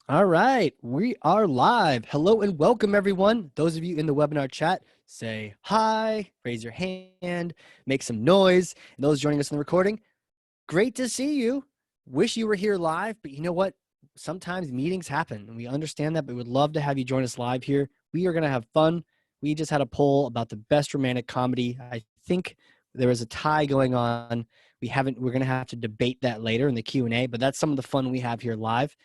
All right, we are live. Hello and welcome, everyone. Those of you in the webinar chat, say hi, raise your hand, make some noise. And those joining us in the recording, great to see you. Wish you were here live, but you know what? Sometimes meetings happen, and we understand that, but we would love to have you join us live here. We are going to have fun. We just had a poll about the best romantic comedy. I think there was a tie going on. We're going to have to debate that later in the Q&A, but that's some of the fun we have here live.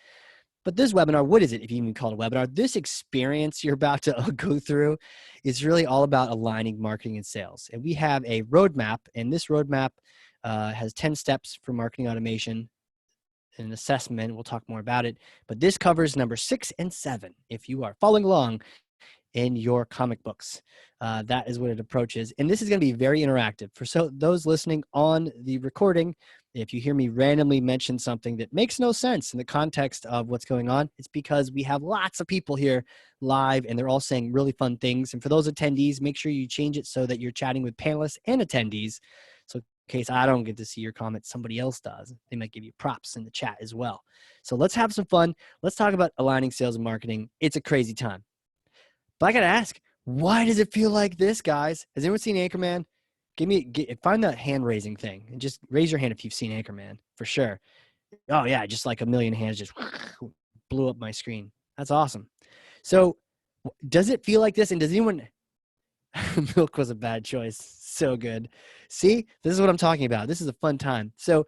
But this webinar, what is it if you even call it a webinar? This experience you're about to go through is really all about aligning marketing and sales. And we have a roadmap, and this roadmap has 10 steps for marketing automation and an assessment. We'll talk more about it. But this covers number 6 and 7. If you are following along in your comic books, that is what it approaches. And this is going to be very interactive. For those listening on the recording, if you hear me randomly mention something that makes no sense in the context of what's going on, it's because we have lots of people here live and they're all saying really fun things. And for those attendees, make sure you change it so that you're chatting with panelists and attendees. So in case I don't get to see your comments, somebody else does. They might give you props in the chat as well. So let's have some fun. Let's talk about aligning sales and marketing. It's a crazy time. But I got to ask, why does it feel like this, guys? Has anyone seen Anchorman? Find that hand raising thing and just raise your hand if you've seen Anchorman for sure. Oh yeah, just like a million hands just blew up my screen. That's awesome. So does it feel like this? And does anyone, milk was a bad choice. So good. See, this is what I'm talking about. This is a fun time. So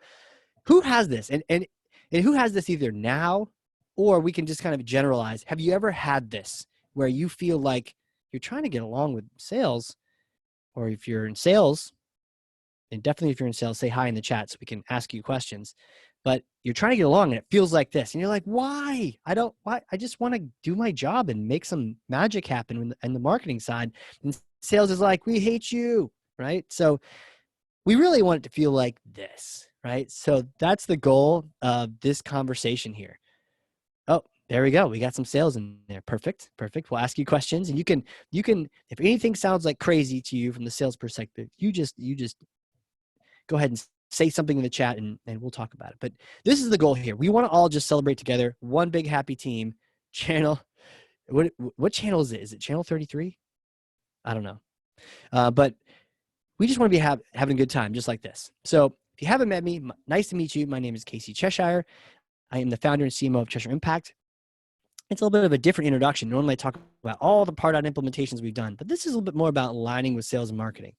who has this? And who has this either now, or we can just kind of generalize. Have you ever had this where you feel like you're trying to get along with sales, or if you're in sales, and definitely if you're in sales, say hi in the chat so we can ask you questions, but you're trying to get along and it feels like this. And you're like, why? I just want to do my job and make some magic happen in the marketing side. And sales is like, we hate you, right? So we really want it to feel like this, right? So that's the goal of this conversation here. Oh, there we go. We got some sales in there. Perfect. We'll ask you questions, and you can, if anything sounds like crazy to you from the sales perspective, you just go ahead and say something in the chat and we'll talk about it. But this is the goal here. We want to all just celebrate together. One big happy team. Channel. What channel is it? Is it channel 33? I don't know. But we just want to be having a good time just like this. So if you haven't met me, nice to meet you. My name is Casey Cheshire. I am the founder and CMO of Cheshire Impact. It's a little bit of a different introduction. Normally I talk about all the Pardot implementations we've done, but this is a little bit more about aligning with sales and marketing.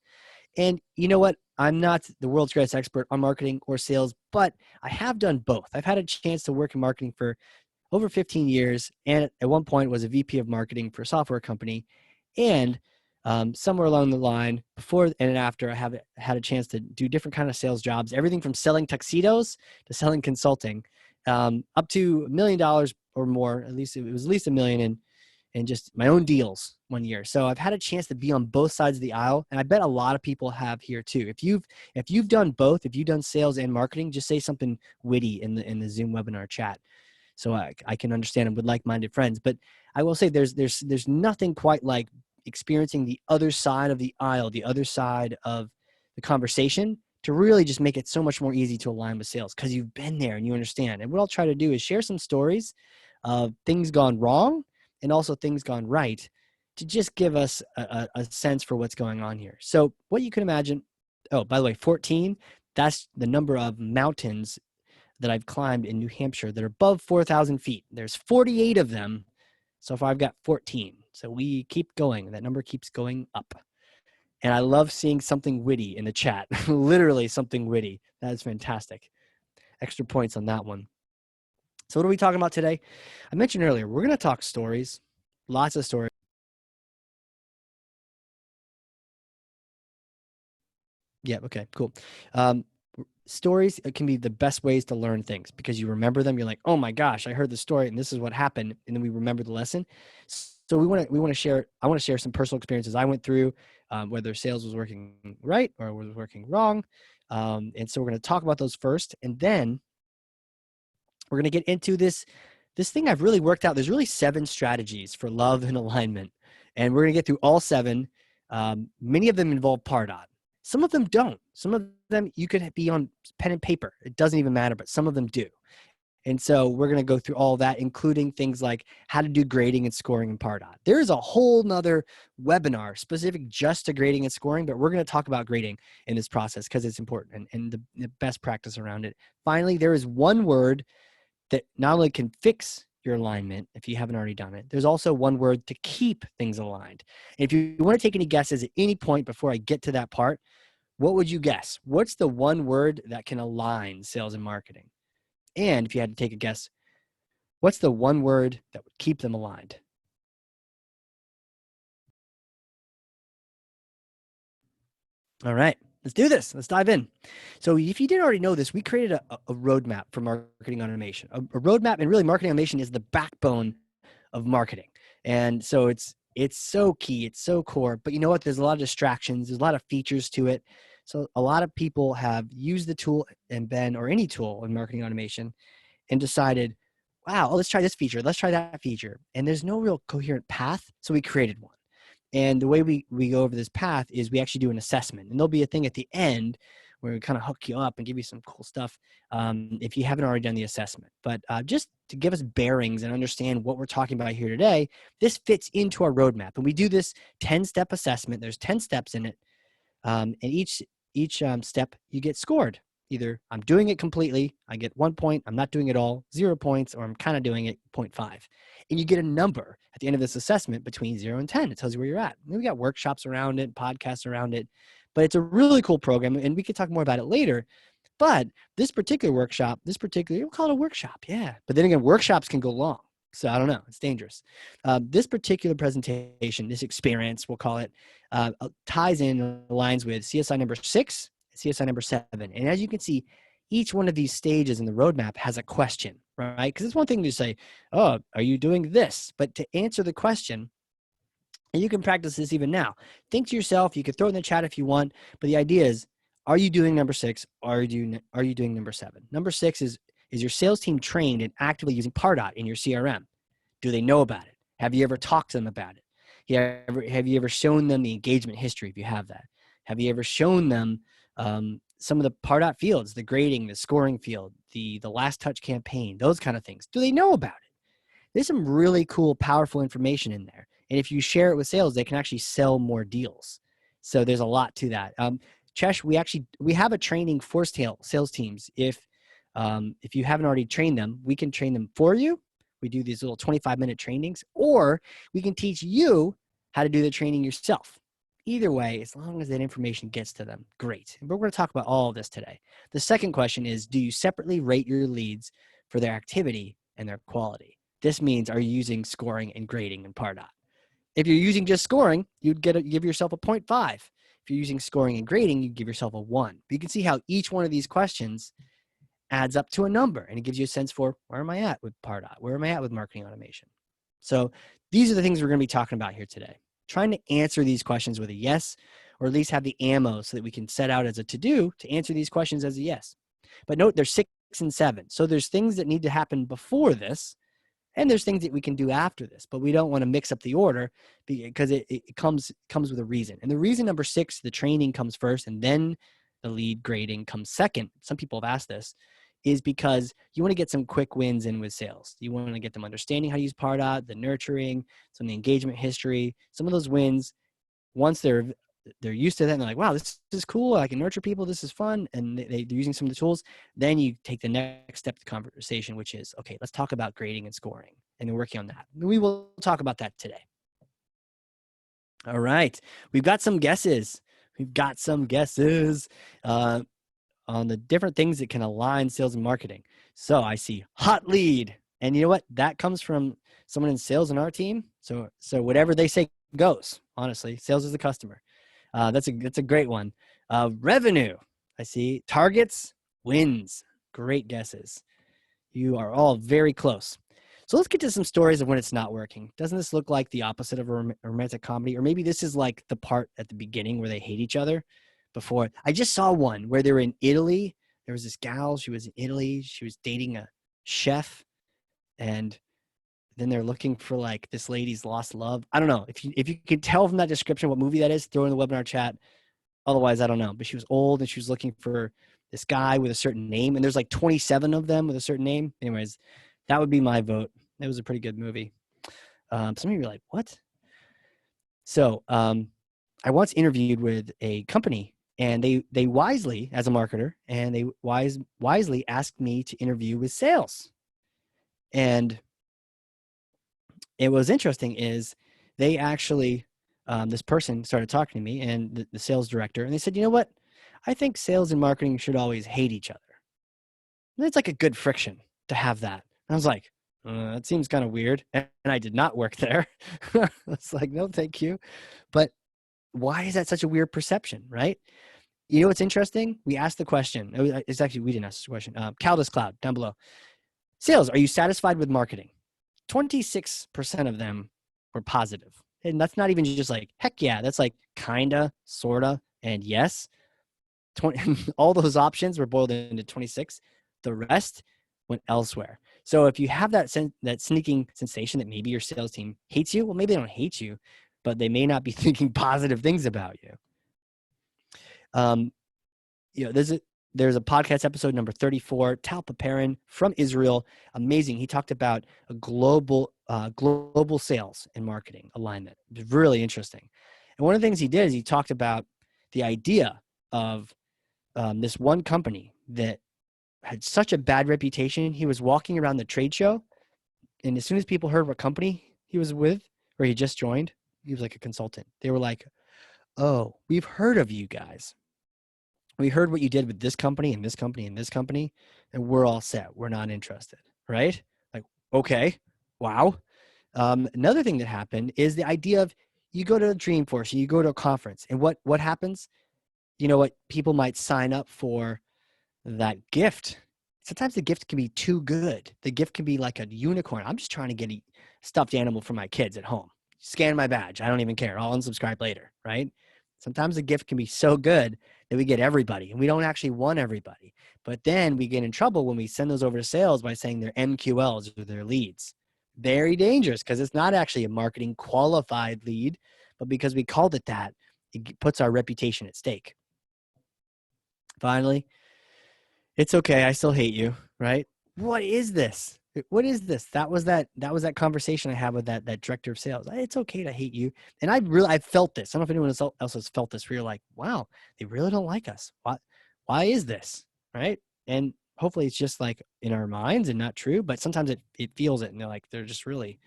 And you know what? I'm not the world's greatest expert on marketing or sales, but I have done both. I've had a chance to work in marketing for over 15 years, and at one point was a VP of marketing for a software company. And somewhere along the line, before and after, I have had a chance to do different kind of sales jobs, everything from selling tuxedos to selling consulting, up to $1 million or more. At least it was at least $1 million in just my own deals one year. So I've had a chance to be on both sides of the aisle, and I bet a lot of people have here too. If you've done both, if you've done sales and marketing, just say something witty in the Zoom webinar chat, so I can understand them with like-minded friends. But I will say there's nothing quite like experiencing the other side of the aisle, the other side of the conversation, to really just make it so much more easy to align with sales because you've been there and you understand. And what I'll try to do is share some stories of things gone wrong and also things gone right to just give us a sense for what's going on here. So what you can imagine, oh, by the way, 14, that's the number of mountains that I've climbed in New Hampshire that are above 4,000 feet. There's 48 of them. So far I've got 14. So we keep going. That number keeps going up. And I love seeing something witty in the chat. Literally something witty. That is fantastic. Extra points on that one. So what are we talking about today? I mentioned earlier, we're going to talk stories. Lots of stories. Yeah, okay, cool. Stories can be the best ways to learn things because you remember them. You're like, oh my gosh, I heard the story and this is what happened. And then we remember the lesson. So we want to share, I want to share some personal experiences I went through, whether sales was working right or was working wrong. And so we're going to talk about those first. And then we're going to get into this thing I've really worked out. There's really 7 strategies for love and alignment. And we're going to get through all 7. Many of them involve Pardot. Some of them don't. Some of them you could be on pen and paper. It doesn't even matter, but some of them do. And so we're going to go through all that, including things like how to do grading and scoring in Pardot. There is a whole nother webinar specific just to grading and scoring, but we're going to talk about grading in this process because it's important and the best practice around it. Finally, there is one word that not only can fix your alignment if you haven't already done it, there's also one word to keep things aligned. And if you want to take any guesses at any point before I get to that part, what would you guess? What's the one word that can align sales and marketing? And if you had to take a guess, what's the one word that would keep them aligned? All right, let's do this. Let's dive in. So if you didn't already know this, we created a roadmap for marketing automation. A roadmap, and really marketing automation is the backbone of marketing. And so it's so key, it's so core, but you know what? There's a lot of distractions, there's a lot of features to it. So a lot of people have used the tool and been, or any tool in marketing automation, and decided, wow, let's try this feature, let's try that feature. And there's no real coherent path. So we created one. And the way we go over this path is we actually do an assessment. And there'll be a thing at the end where we kind of hook you up and give you some cool stuff if you haven't already done the assessment. But just to give us bearings and understand what we're talking about here today, this fits into our roadmap. And we do this 10-step assessment. There's 10 steps in it. And each step you get scored. Either I'm doing it completely, I get 1 point, I'm not doing it all, 0 points, or I'm kind of doing it 0.5. And you get a number at the end of this assessment between 0 and 10. It tells you where you're at. And we got workshops around it, podcasts around it, but it's a really cool program. And we could talk more about it later. But this particular workshop, we'll call it a workshop, yeah. But then again, workshops can go long. So I don't know, it's dangerous. This particular presentation, this experience, we'll call it, ties in, aligns with CSI number 6, CSI number 7. And as you can see, each one of these stages in the roadmap has a question, right? Because it's one thing to say, oh, are you doing this? But to answer the question, and you can practice this even now. Think to yourself, you could throw it in the chat if you want, but the idea is, are you doing number 6? Or are you doing number 7? Number 6 is your sales team trained and actively using Pardot in your CRM? Do they know about it? Have you ever talked to them about it? Have you ever shown them the engagement history if you have that? Have you ever shown them some of the Pardot fields, the grading, the scoring field, the last touch campaign, those kind of things? Do they know about it? There's some really cool, powerful information in there. And if you share it with sales, they can actually sell more deals. So there's a lot to that. Chesh, we have a training for sales teams. If you haven't already trained them, we can train them for you. We do these little 25-minute trainings, or we can teach you how to do the training yourself. Either way, as long as that information gets to them, great. But we're going to talk about all of this today. The second question is, do you separately rate your leads for their activity and their quality? This means, are you using scoring and grading in Pardot? If you're using just scoring, you'd give yourself a 0.5. If you're using scoring and grading, you'd give yourself a 1. But you can see how each one of these questions adds up to a number, and it gives you a sense for, where am I at with Pardot? Where am I at with marketing automation? So these are the things we're going to be talking about here today. Trying to answer these questions with a yes, or at least have the ammo so that we can set out as a to-do to answer these questions as a yes. But note, there's 6 and 7. So there's things that need to happen before this, and there's things that we can do after this, but we don't want to mix up the order because it comes with a reason. And the reason number 6, the training comes first, and then the lead grading comes second. Some people have asked this, is because you want to get some quick wins in with sales. You want to get them understanding how to use Pardot, the nurturing, some of the engagement history, some of those wins. Once they're used to that and they're like, wow, this is cool. I can nurture people. This is fun. And they're using some of the tools. Then you take the next step of the conversation, which is, okay, let's talk about grading and scoring. And then working on that. We will talk about that today. All right. We've got some guesses. On the different things that can align sales and marketing. So I see hot lead. And you know what? That comes from someone in sales in our team. So whatever they say goes, honestly. Sales is the customer. That's a great one. Revenue. I see targets, wins. Great guesses. You are all very close. So let's get to some stories of when it's not working. Doesn't this look like the opposite of a romantic comedy? Or maybe this is like the part at the beginning where they hate each other before. I just saw one where they were in Italy. There was this gal, she was in Italy. She was dating a chef. And then they're looking for like this lady's lost love. I don't know. If you can tell from that description what movie that is, throw in the webinar chat. Otherwise, I don't know. But she was old and she was looking for this guy with a certain name, and there's like 27 of them with a certain name. Anyways, that would be my vote. It was a pretty good movie. Some of you are like, what? So I once interviewed with a company, and they wisely, as a marketer, and they wisely asked me to interview with sales. And it was interesting is they actually, this person started talking to me, and the sales director, and they said, you know what? I think sales and marketing should always hate each other. And it's like a good friction to have that. And I was like, that seems kind of weird. And I did not work there. I was like, no, thank you. But why is that such a weird perception, right? You know what's interesting? We asked the question. It's actually, we didn't ask the question. Caldus Cloud down below. Sales, are you satisfied with marketing? 26% of them were positive. And that's not even just like, heck yeah. That's like kinda, sorta, and yes. 20, all those options were boiled into 26. The rest went elsewhere. So if you have that sneaking sensation that maybe your sales team hates you, well, maybe they don't hate you, but they may not be thinking positive things about you. There's a podcast episode number 34, Tal Paparin from Israel. Amazing. He talked about a global sales and marketing alignment. It was really interesting. And one of the things he did is he talked about the idea of this one company that had such a bad reputation. He was walking around the trade show, and as soon as people heard what company he was with, or he just joined, he was like a consultant. They were like, oh, we've heard of you guys. We heard what you did with this company and this company and this company, and we're all set. We're not interested, right? Like, okay, wow. Another thing that happened is the idea of you go to a Dreamforce, you go to a conference, and what happens? You know what? People might sign up for that gift. Sometimes the gift can be too good. The gift can be like a unicorn. I'm just trying to get a stuffed animal for my kids at home. Scan my badge. I don't even care. I'll unsubscribe later, right? Sometimes the gift can be so good that we get everybody, and we don't actually want everybody. But then we get in trouble when we send those over to sales by saying they're MQLs or they're leads. Very dangerous, because it's not actually a marketing qualified lead, but because we called it that, it puts our reputation at stake. Finally, it's okay. I still hate you, right? What is this? What is this? That was that conversation I had with that director of sales. It's okay to hate you. And I felt this. I don't know if anyone else has felt this, where you're like, wow, they really don't like us. Why is this? Right? And hopefully it's just like in our minds and not true, but sometimes it feels it, and they're just really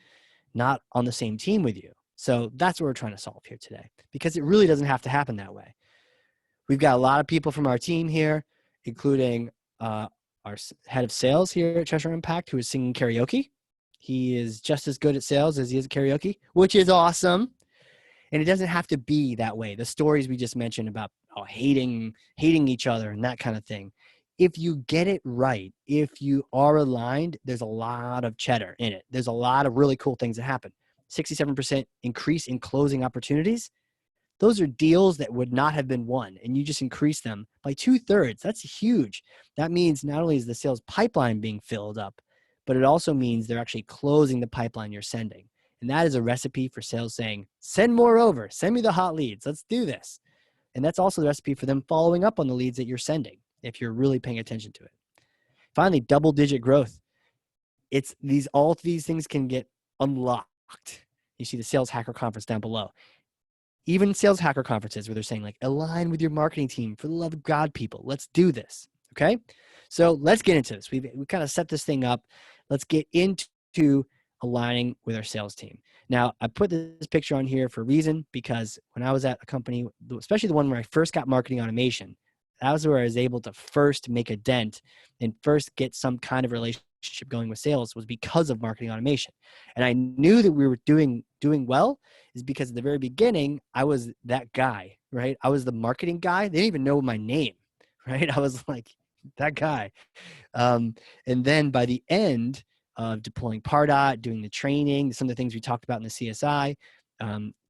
not on the same team with you. So that's what we're trying to solve here today, because it really doesn't have to happen that way. We've got a lot of people from our team here, including our head of sales here at Cheshire Impact, who is singing karaoke. He is just as good at sales as he is at karaoke, which is awesome. And it doesn't have to be that way. The stories we just mentioned about hating each other and that kind of thing. If you get it right, if you are aligned, there's a lot of cheddar in it. There's a lot of really cool things that happen. 67% increase in closing opportunities. Those are deals that would not have been won, and you just increase them by 2/3. That's huge. That means not only is the sales pipeline being filled up, but it also means they're actually closing the pipeline you're sending. And that is a recipe for sales saying, send more over, send me the hot leads, let's do this. And that's also the recipe for them following up on the leads that you're sending, if you're really paying attention to it. Finally, double-digit growth. All these things can get unlocked. You see the Sales Hacker Conference down below. Even sales hacker conferences where they're saying, like, align with your marketing team, for the love of God, people, let's do this. Okay. So let's get into this. We kind of set this thing up. Let's get into aligning with our sales team. Now, I put this picture on here for a reason, because when I was at a company, especially the one where I first got marketing automation, that was where I was able to first make a dent and first get some kind of relationship going with sales, was because of marketing automation. And I knew that we were doing well is because at the very beginning, I was that guy, right? I was the marketing guy. They didn't even know my name, right? I was like that guy. And then by the end of deploying Pardot, doing the training, some of the things we talked about in the CSI,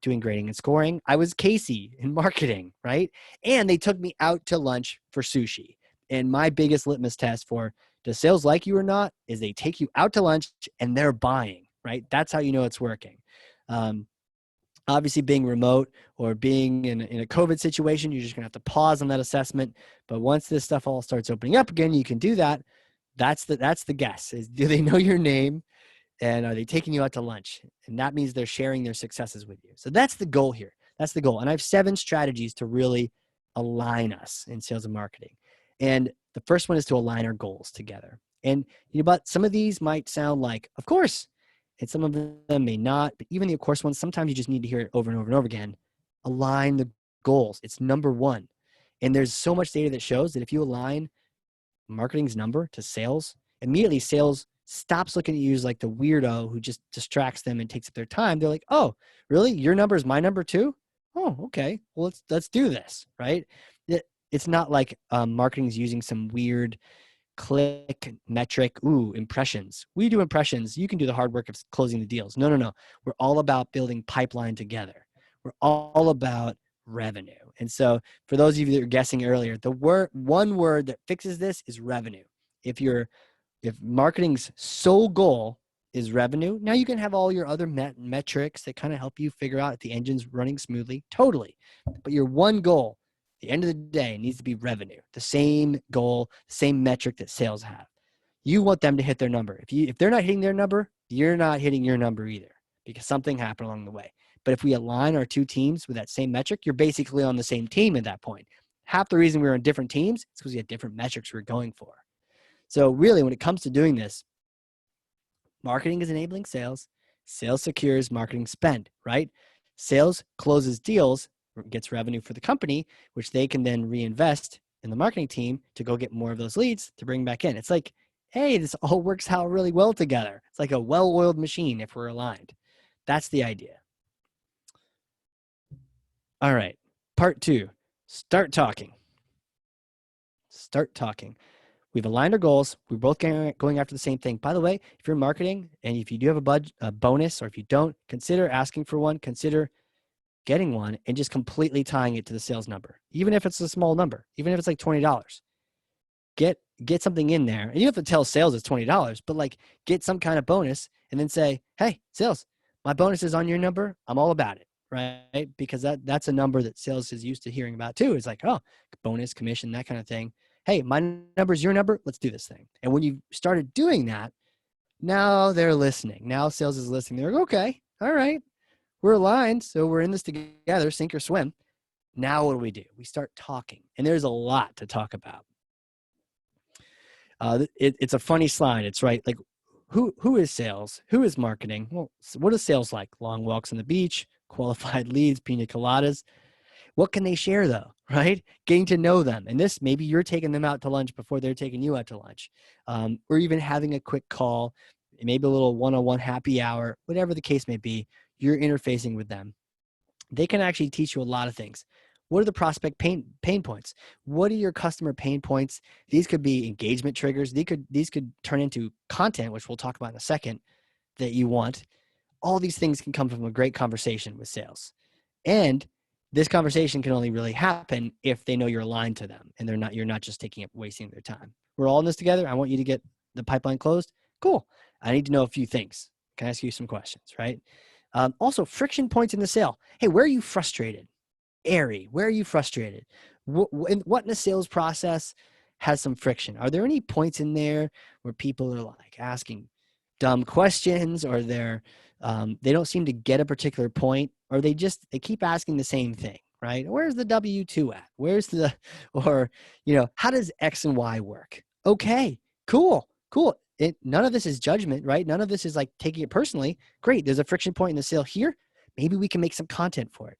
doing grading and scoring, I was Casey in marketing, right? And they took me out to lunch for sushi. And my biggest litmus test for does sales like you or not is they take you out to lunch and they're buying, right? That's how you know it's working. Obviously, being remote or being in a COVID situation, you're just going to have to pause on that assessment. But once this stuff all starts opening up again, you can do that. That's the guess is, do they know your name? And are they taking you out to lunch? And that means they're sharing their successes with you. So that's the goal here. That's the goal. And I have 7 strategies to really align us in sales and marketing. And the first one is to align our goals together. And but some of these might sound like, of course, and some of them may not. But even the of course ones, sometimes you just need to hear it over and over and over again. Align the goals. It's number one. And there's so much data that shows that if you align marketing's number to sales, immediately sales stops looking at you as like the weirdo who just distracts them and takes up their time. They're like, oh, really? Your number is my number too? Oh, okay. Well, let's do this, right? It's not like marketing's using some weird click metric. Ooh, impressions. We do impressions. You can do the hard work of closing the deals. No. We're all about building pipeline together. We're all about revenue. And so for those of you that were guessing earlier, the one word that fixes this is revenue. If marketing's sole goal is revenue, now you can have all your other metrics that kind of help you figure out if the engine's running smoothly, totally. But your one goal, at the end of the day, needs to be revenue. The same goal, the same metric that sales have. You want them to hit their number. If they're not hitting their number, you're not hitting your number either because something happened along the way. But if we align our 2 teams with that same metric, you're basically on the same team at that point. Half the reason we're on different teams is because we had different metrics we're going for. So really, when it comes to doing this, marketing is enabling sales. Sales secures marketing spend, right? Sales closes deals, gets revenue for the company, which they can then reinvest in the marketing team to go get more of those leads to bring back in. It's like, hey, this all works out really well together. It's like a well-oiled machine if we're aligned. That's the idea. All right, part 2, start talking. Start talking. We've aligned our goals. We're both going after the same thing. By the way, if you're in marketing and if you do have a bonus, or if you don't, consider asking for one, consider getting one and just completely tying it to the sales number. Even if it's a small number, even if it's like $20, get something in there. And you don't have to tell sales it's $20, but like get some kind of bonus and then say, hey, sales, my bonus is on your number. I'm all about it, right? Because that's a number that sales is used to hearing about too. It's like, oh, bonus, commission, that kind of thing. Hey, my number is your number. Let's do this thing. And when you started doing that, now they're listening. Now sales is listening. They're like, okay, all right, we're aligned. So we're in this together, sink or swim. Now what do? We start talking. And there's a lot to talk about. It's a funny slide. It's right. Like who is sales? Who is marketing? Well, what is sales like? Long walks on the beach, qualified leads, pina coladas. What can they share though, right? Getting to know them. And this, maybe you're taking them out to lunch before they're taking you out to lunch. Or even having a quick call, maybe a little one-on-one happy hour, whatever the case may be, you're interfacing with them. They can actually teach you a lot of things. What are the prospect pain points? What are your customer pain points? These could be engagement triggers. These could turn into content, which we'll talk about in a second, that you want. All these things can come from a great conversation with sales. And this conversation can only really happen if they know you're aligned to them and you're not just wasting their time. We're all in this together. I want you to get the pipeline closed. Cool. I need to know a few things. Can I ask you some questions, right? Also, friction points in the sale. Hey, where are you frustrated? Where are you frustrated? What in the sales process has some friction? Are there any points in there where people are like asking dumb questions, or they don't seem to get a particular point, or they keep asking the same thing, right? Where's the W-2 at? How does X and Y work? Okay, cool. None of this is judgment, right? None of this is like taking it personally. Great. There's a friction point in the sale here. Maybe we can make some content for it.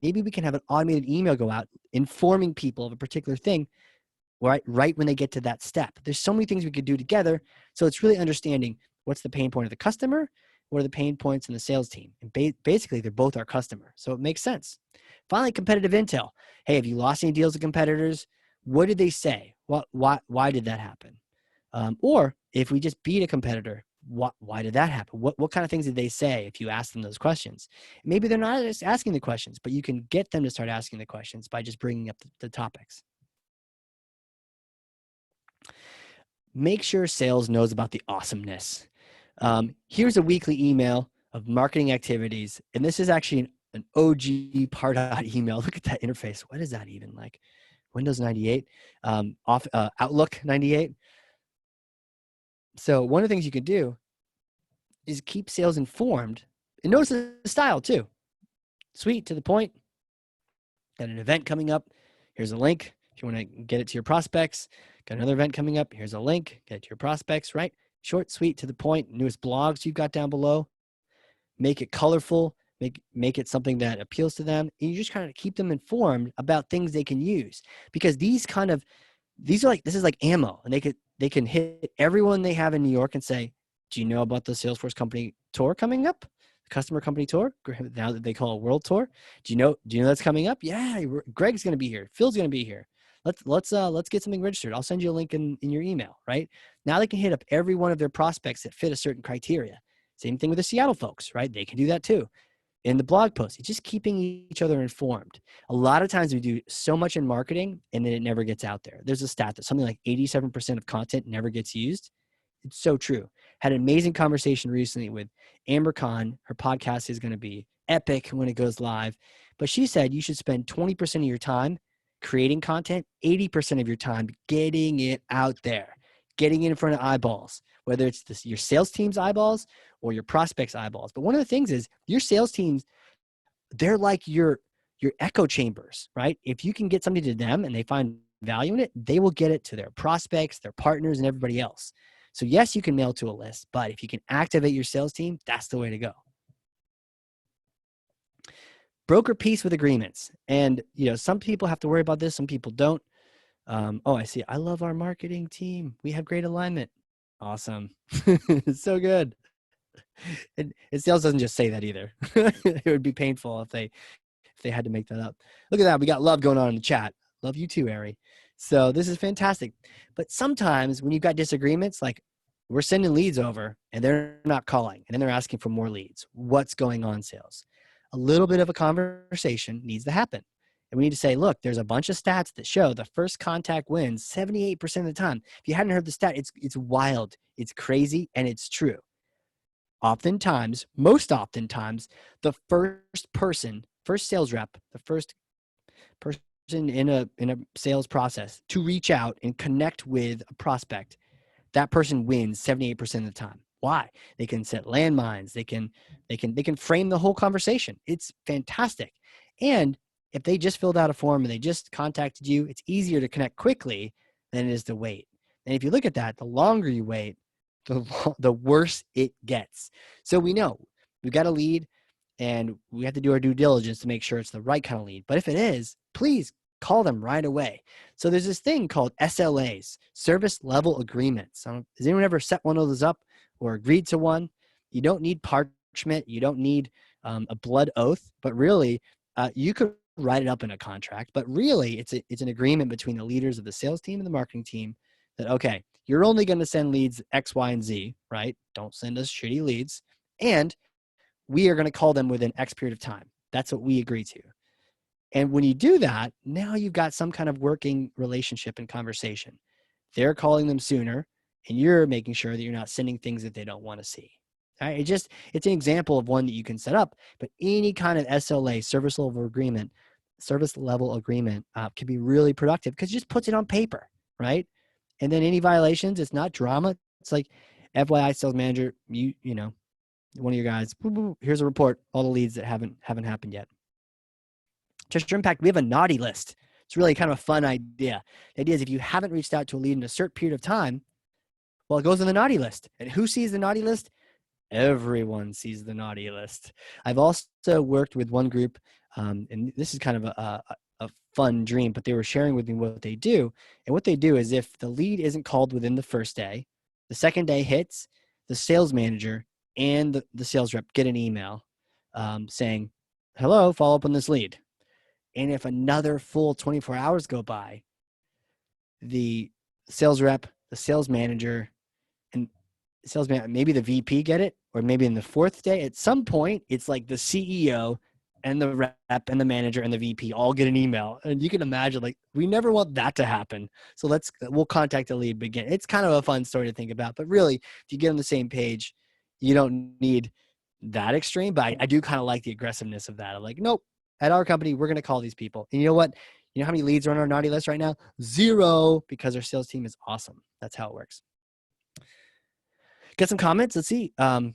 Maybe we can have an automated email go out informing people of a particular thing right when they get to that step. There's so many things we could do together. So it's really understanding what's the pain point of the customer, what are the pain points in the sales team. And basically, they're both our customer. So it makes sense. Finally, competitive intel. Hey, have you lost any deals to competitors? What did they say? Why did that happen? Or if we just beat a competitor, why did that happen? What kind of things did they say if you ask them those questions? Maybe they're not just asking the questions, but you can get them to start asking the questions by just bringing up the topics. Make sure sales knows about the awesomeness. Here's a weekly email of marketing activities. And this is actually an OG Pardot email. Look at that interface. What is that even like? Windows 98, Outlook 98. So one of the things you can do is keep sales informed. And notice the style too. Sweet, to the point. Got an event coming up. Here's a link. If you want to get it to your prospects, got another event coming up. Here's a link. Get it to your prospects, right? Short, sweet, to the point. Newest blogs you've got down below. Make it colorful. Make it something that appeals to them. And you just kind of keep them informed about things they can use, because this is like ammo, and they can hit everyone they have in New York and say, do you know about the Salesforce company tour coming up? The customer company tour, now that they call it world tour. Do you know that's coming up? Yeah, Greg's going to be here. Phil's going to be here. Let's get something registered. I'll send you a link in your email, right? Now they can hit up every one of their prospects that fit a certain criteria. Same thing with the Seattle folks, right? They can do that too. In the blog post, it's just keeping each other informed. A lot of times we do so much in marketing and then it never gets out there. There's a stat that something like 87% of content never gets used. It's so true. Had an amazing conversation recently with Amber Khan. Her podcast is going to be epic when it goes live. But she said you should spend 20% of your time creating content, 80% of your time getting it out there, getting it in front of eyeballs, whether it's your sales team's eyeballs or your prospects' eyeballs. But one of the things is your sales teams, they're like your echo chambers, right? If you can get something to them and they find value in it, they will get it to their prospects, their partners, and everybody else. So yes, you can mail to a list, but if you can activate your sales team, that's the way to go. Broker peace with agreements. And some people have to worry about this, some people don't. I see. I love our marketing team. We have great alignment. Awesome. It's so good. And sales doesn't just say that either. It would be painful if they had to make that up. Look at that. We got love going on in the chat. Love you too, Ari. So this is fantastic. But sometimes when you've got disagreements, like we're sending leads over and they're not calling, and then they're asking for more leads. What's going on, sales? A little bit of a conversation needs to happen. And we need to say, look, there's a bunch of stats that show the first contact wins 78% of the time. If you hadn't heard the stat, it's wild, it's crazy, and it's true. Most oftentimes, the first sales rep, the first person in a sales process to reach out and connect with a prospect, that person wins 78% of the time. Why? They can set landmines. They can frame the whole conversation. It's fantastic. And if they just filled out a form and they just contacted you, it's easier to connect quickly than it is to wait. And if you look at that, the longer you wait, the worse it gets. So we know we've got a lead and we have to do our due diligence to make sure it's the right kind of lead. But if it is, please call them right away. So there's this thing called SLAs, service level agreements. Has anyone ever set one of those up or agreed to one? You don't need parchment. You don't need a blood oath, but really you could write it up in a contract. But really it's an agreement between the leaders of the sales team and the marketing team that, okay, you're only going to send leads X, Y, and Z, right? Don't send us shitty leads. And we are going to call them within X period of time. That's what we agree to. And when you do that, now you've got some kind of working relationship and conversation. They're calling them sooner, and you're making sure that you're not sending things that they don't want to see. All right? It's an example of one that you can set up, but any kind of SLA, service level agreement, can be really productive because it just puts it on paper, right? And then any violations, it's not drama. It's like, FYI, sales manager, you know, one of your guys, here's a report, all the leads that haven't happened yet. Just your impact, we have a naughty list. It's really kind of a fun idea. The idea is if you haven't reached out to a lead in a certain period of time, well, it goes on the naughty list. And who sees the naughty list? Everyone sees the naughty list. I've also worked with one group, and this is kind of a fun dream, but they were sharing with me what they do. And what they do is if the lead isn't called within the first day, the second day hits, the sales manager and the sales rep get an email saying, hello, follow up on this lead. And if another full 24 hours go by, the sales rep, the sales manager, and maybe the VP get it, or maybe in the fourth day, at some point, it's like the CEO and the rep and the manager and the VP all get an email. And you can imagine, like, we never want that to happen. So we'll contact the lead begin. It's kind of a fun story to think about, but really, if you get on the same page, you don't need that extreme, but I do kind of like the aggressiveness of that. I'm like, nope, at our company, we're going to call these people. And you know what? You know how many leads are on our naughty list right now? 0, because our sales team is awesome. That's how it works. Get some comments. Let's see. Valley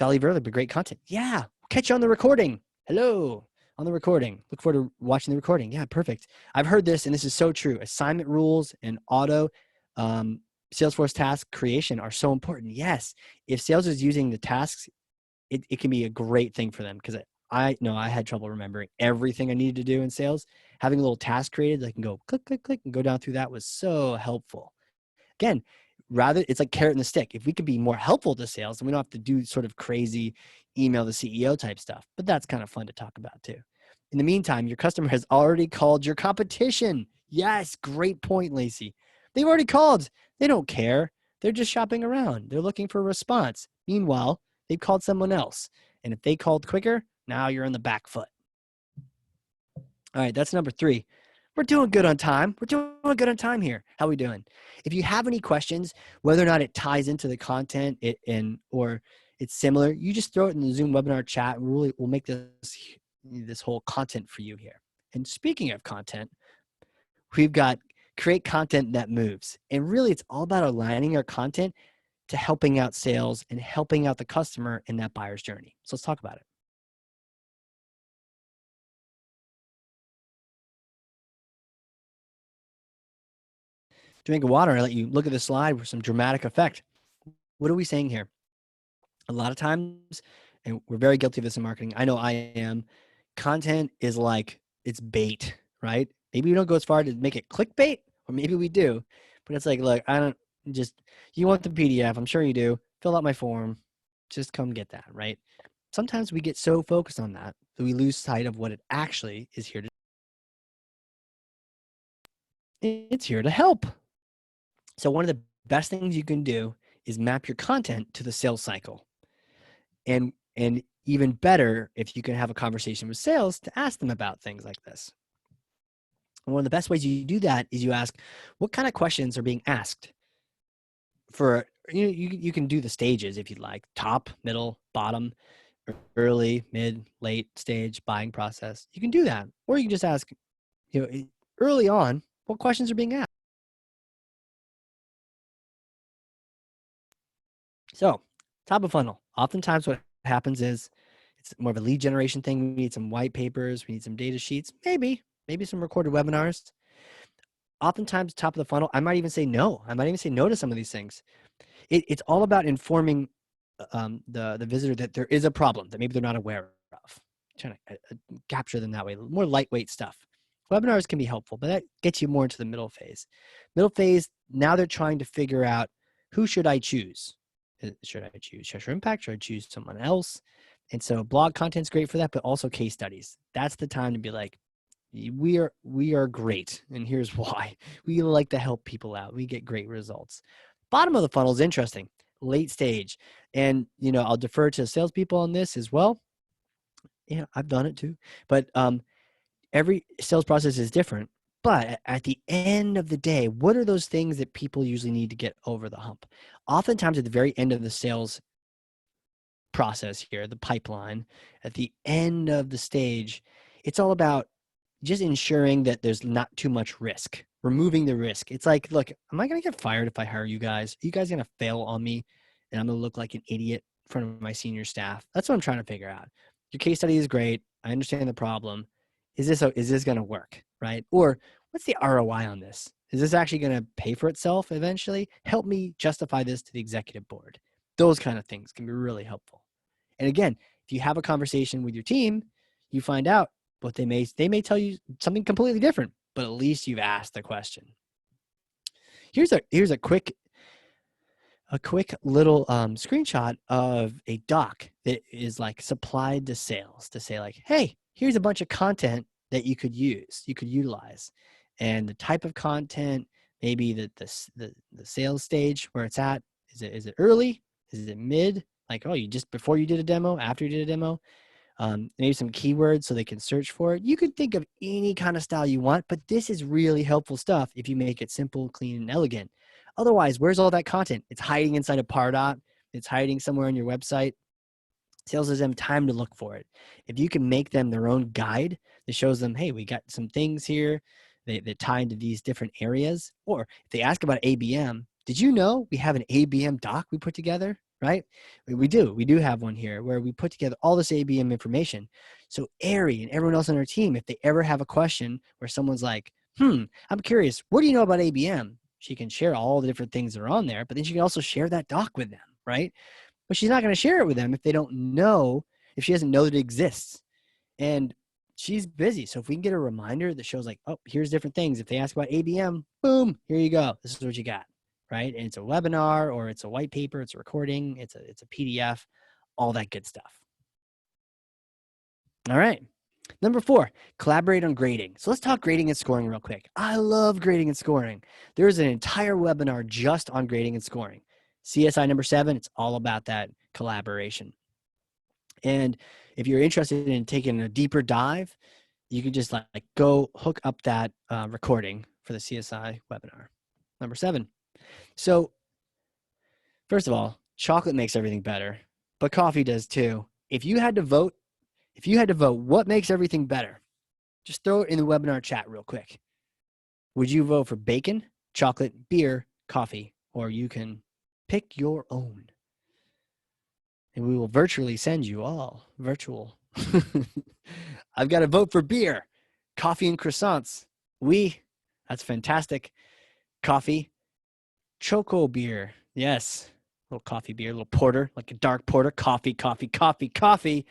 Verlip, great content. Yeah. Catch you on the recording. Hello. On the recording. Look forward to watching the recording. Yeah, perfect. I've heard this, and this is so true. Assignment rules and auto Salesforce task creation are so important. Yes. If sales is using the tasks, it can be a great thing for them, because I know I had trouble remembering everything I needed to do in sales. Having a little task created, I can go click, click, click, and go down through that was so helpful. Again, rather, it's like carrot and the stick. If we could be more helpful to sales, then we don't have to do sort of crazy email the CEO type stuff. But that's kind of fun to talk about too. In the meantime, your customer has already called your competition. Yes, great point, Lacey. They've already called. They don't care. They're just shopping around. They're looking for a response. Meanwhile, they've called someone else. And if they called quicker, now you're on the back foot. All right, that's number 3. We're doing good on time. We're doing good on time here. How are we doing? If you have any questions, whether or not it ties into the content or it's similar, you just throw it in the Zoom webinar chat, and we'll make this whole content for you here. And speaking of content, we've got create content that moves. And really, it's all about aligning our content to helping out sales and helping out the customer in that buyer's journey. So let's talk about it. Drink of water and let you look at the slide with some dramatic effect. What are we saying here? A lot of times, and we're very guilty of this in marketing, I know I am, content is like, it's bait, right? Maybe we don't go as far to make it clickbait, or maybe we do, but it's like, look, you want the PDF, I'm sure you do, fill out my form, just come get that, right? Sometimes we get so focused on that we lose sight of what it actually is here to do. It's here to help. So one of the best things you can do is map your content to the sales cycle. And even better, if you can have a conversation with sales to ask them about things like this. And one of the best ways you do that is you ask, what kind of questions are being asked? For you can do the stages if you'd like: top, middle, bottom, early, mid, late stage buying process. You can do that, or you can just ask, early on, what questions are being asked. So, top of funnel. Oftentimes, what happens is it's more of a lead generation thing. We need some white papers. We need some data sheets. Maybe some recorded webinars. Oftentimes, top of the funnel, I might even say no. I might even say no to some of these things. It's all about informing the visitor that there is a problem that maybe they're not aware of. Trying to capture them that way. More lightweight stuff. Webinars can be helpful, but that gets you more into the middle phase. Middle phase, now they're trying to figure out, who should I choose? Should I choose Cheshire Impact? Should I choose someone else? And so blog content's great for that, but also case studies. That's the time to be like, we are great, and here's why. We like to help people out. We get great results. Bottom of the funnel is interesting. Late stage. And, I'll defer to salespeople on this as well. Yeah, I've done it too. But every sales process is different. But at the end of the day, what are those things that people usually need to get over the hump? Oftentimes at the very end of the sales process here, the pipeline, at the end of the stage, it's all about just ensuring that there's not too much risk, removing the risk. It's like, look, am I going to get fired if I hire you guys? Are you guys going to fail on me and I'm going to look like an idiot in front of my senior staff? That's what I'm trying to figure out. Your case study is great. I understand the problem. Is this going to work, right? Or what's the ROI on this? Is this actually going to pay for itself eventually? Help me justify this to the executive board. Those kind of things can be really helpful. And again, if you have a conversation with your team, you find out what they may tell you something completely different, but at least you've asked the question. Here's a quick little screenshot of a doc that is like supplied to sales to say like, hey, here's a bunch of content that you could utilize, and the type of content, maybe the sales stage where it's at. Is it early? Is it mid? Like, oh, you just before you did a demo, after you did a demo. Maybe some keywords so they can search for it. You can think of any kind of style you want, but this is really helpful stuff if you make it simple, clean, and elegant. Otherwise, where's all that content? It's hiding inside of Pardot. It's hiding somewhere on your website. Sales gives them time to look for it. If you can make them their own guide that shows them, hey, we got some things here that tie into these different areas. Or if they ask about ABM, did you know we have an ABM doc we put together, right? We do. We do have one here where we put together all this ABM information. So Ari and everyone else on our team, if they ever have a question where someone's like, I'm curious, what do you know about ABM? She can share all the different things that are on there, but then she can also share that doc with them, right? But she's not going to share it with them if they don't know, if she doesn't know that it exists. And she's busy. So if we can get a reminder that shows like, oh, here's different things. If they ask about ABM, boom, here you go. This is what you got, right? And it's a webinar or it's a white paper, it's a recording, it's a PDF, all that good stuff. All right. Number 4, collaborate on grading. So let's talk grading and scoring real quick. I love grading and scoring. There's an entire webinar just on grading and scoring. CSI number 7, it's all about that collaboration. And if you're interested in taking a deeper dive, you can just like go hook up that recording for the CSI webinar. Number 7. So first of all, chocolate makes everything better, but coffee does too. If you had to vote what makes everything better, just throw it in the webinar chat real quick. Would you vote for bacon, chocolate, beer, coffee, or you can pick your own? And we will virtually send you all virtual. I've got to vote for beer, coffee and croissants. That's fantastic. Coffee, choco beer. Yes. A little coffee beer, a little porter, like a dark porter. Coffee, coffee, coffee, coffee.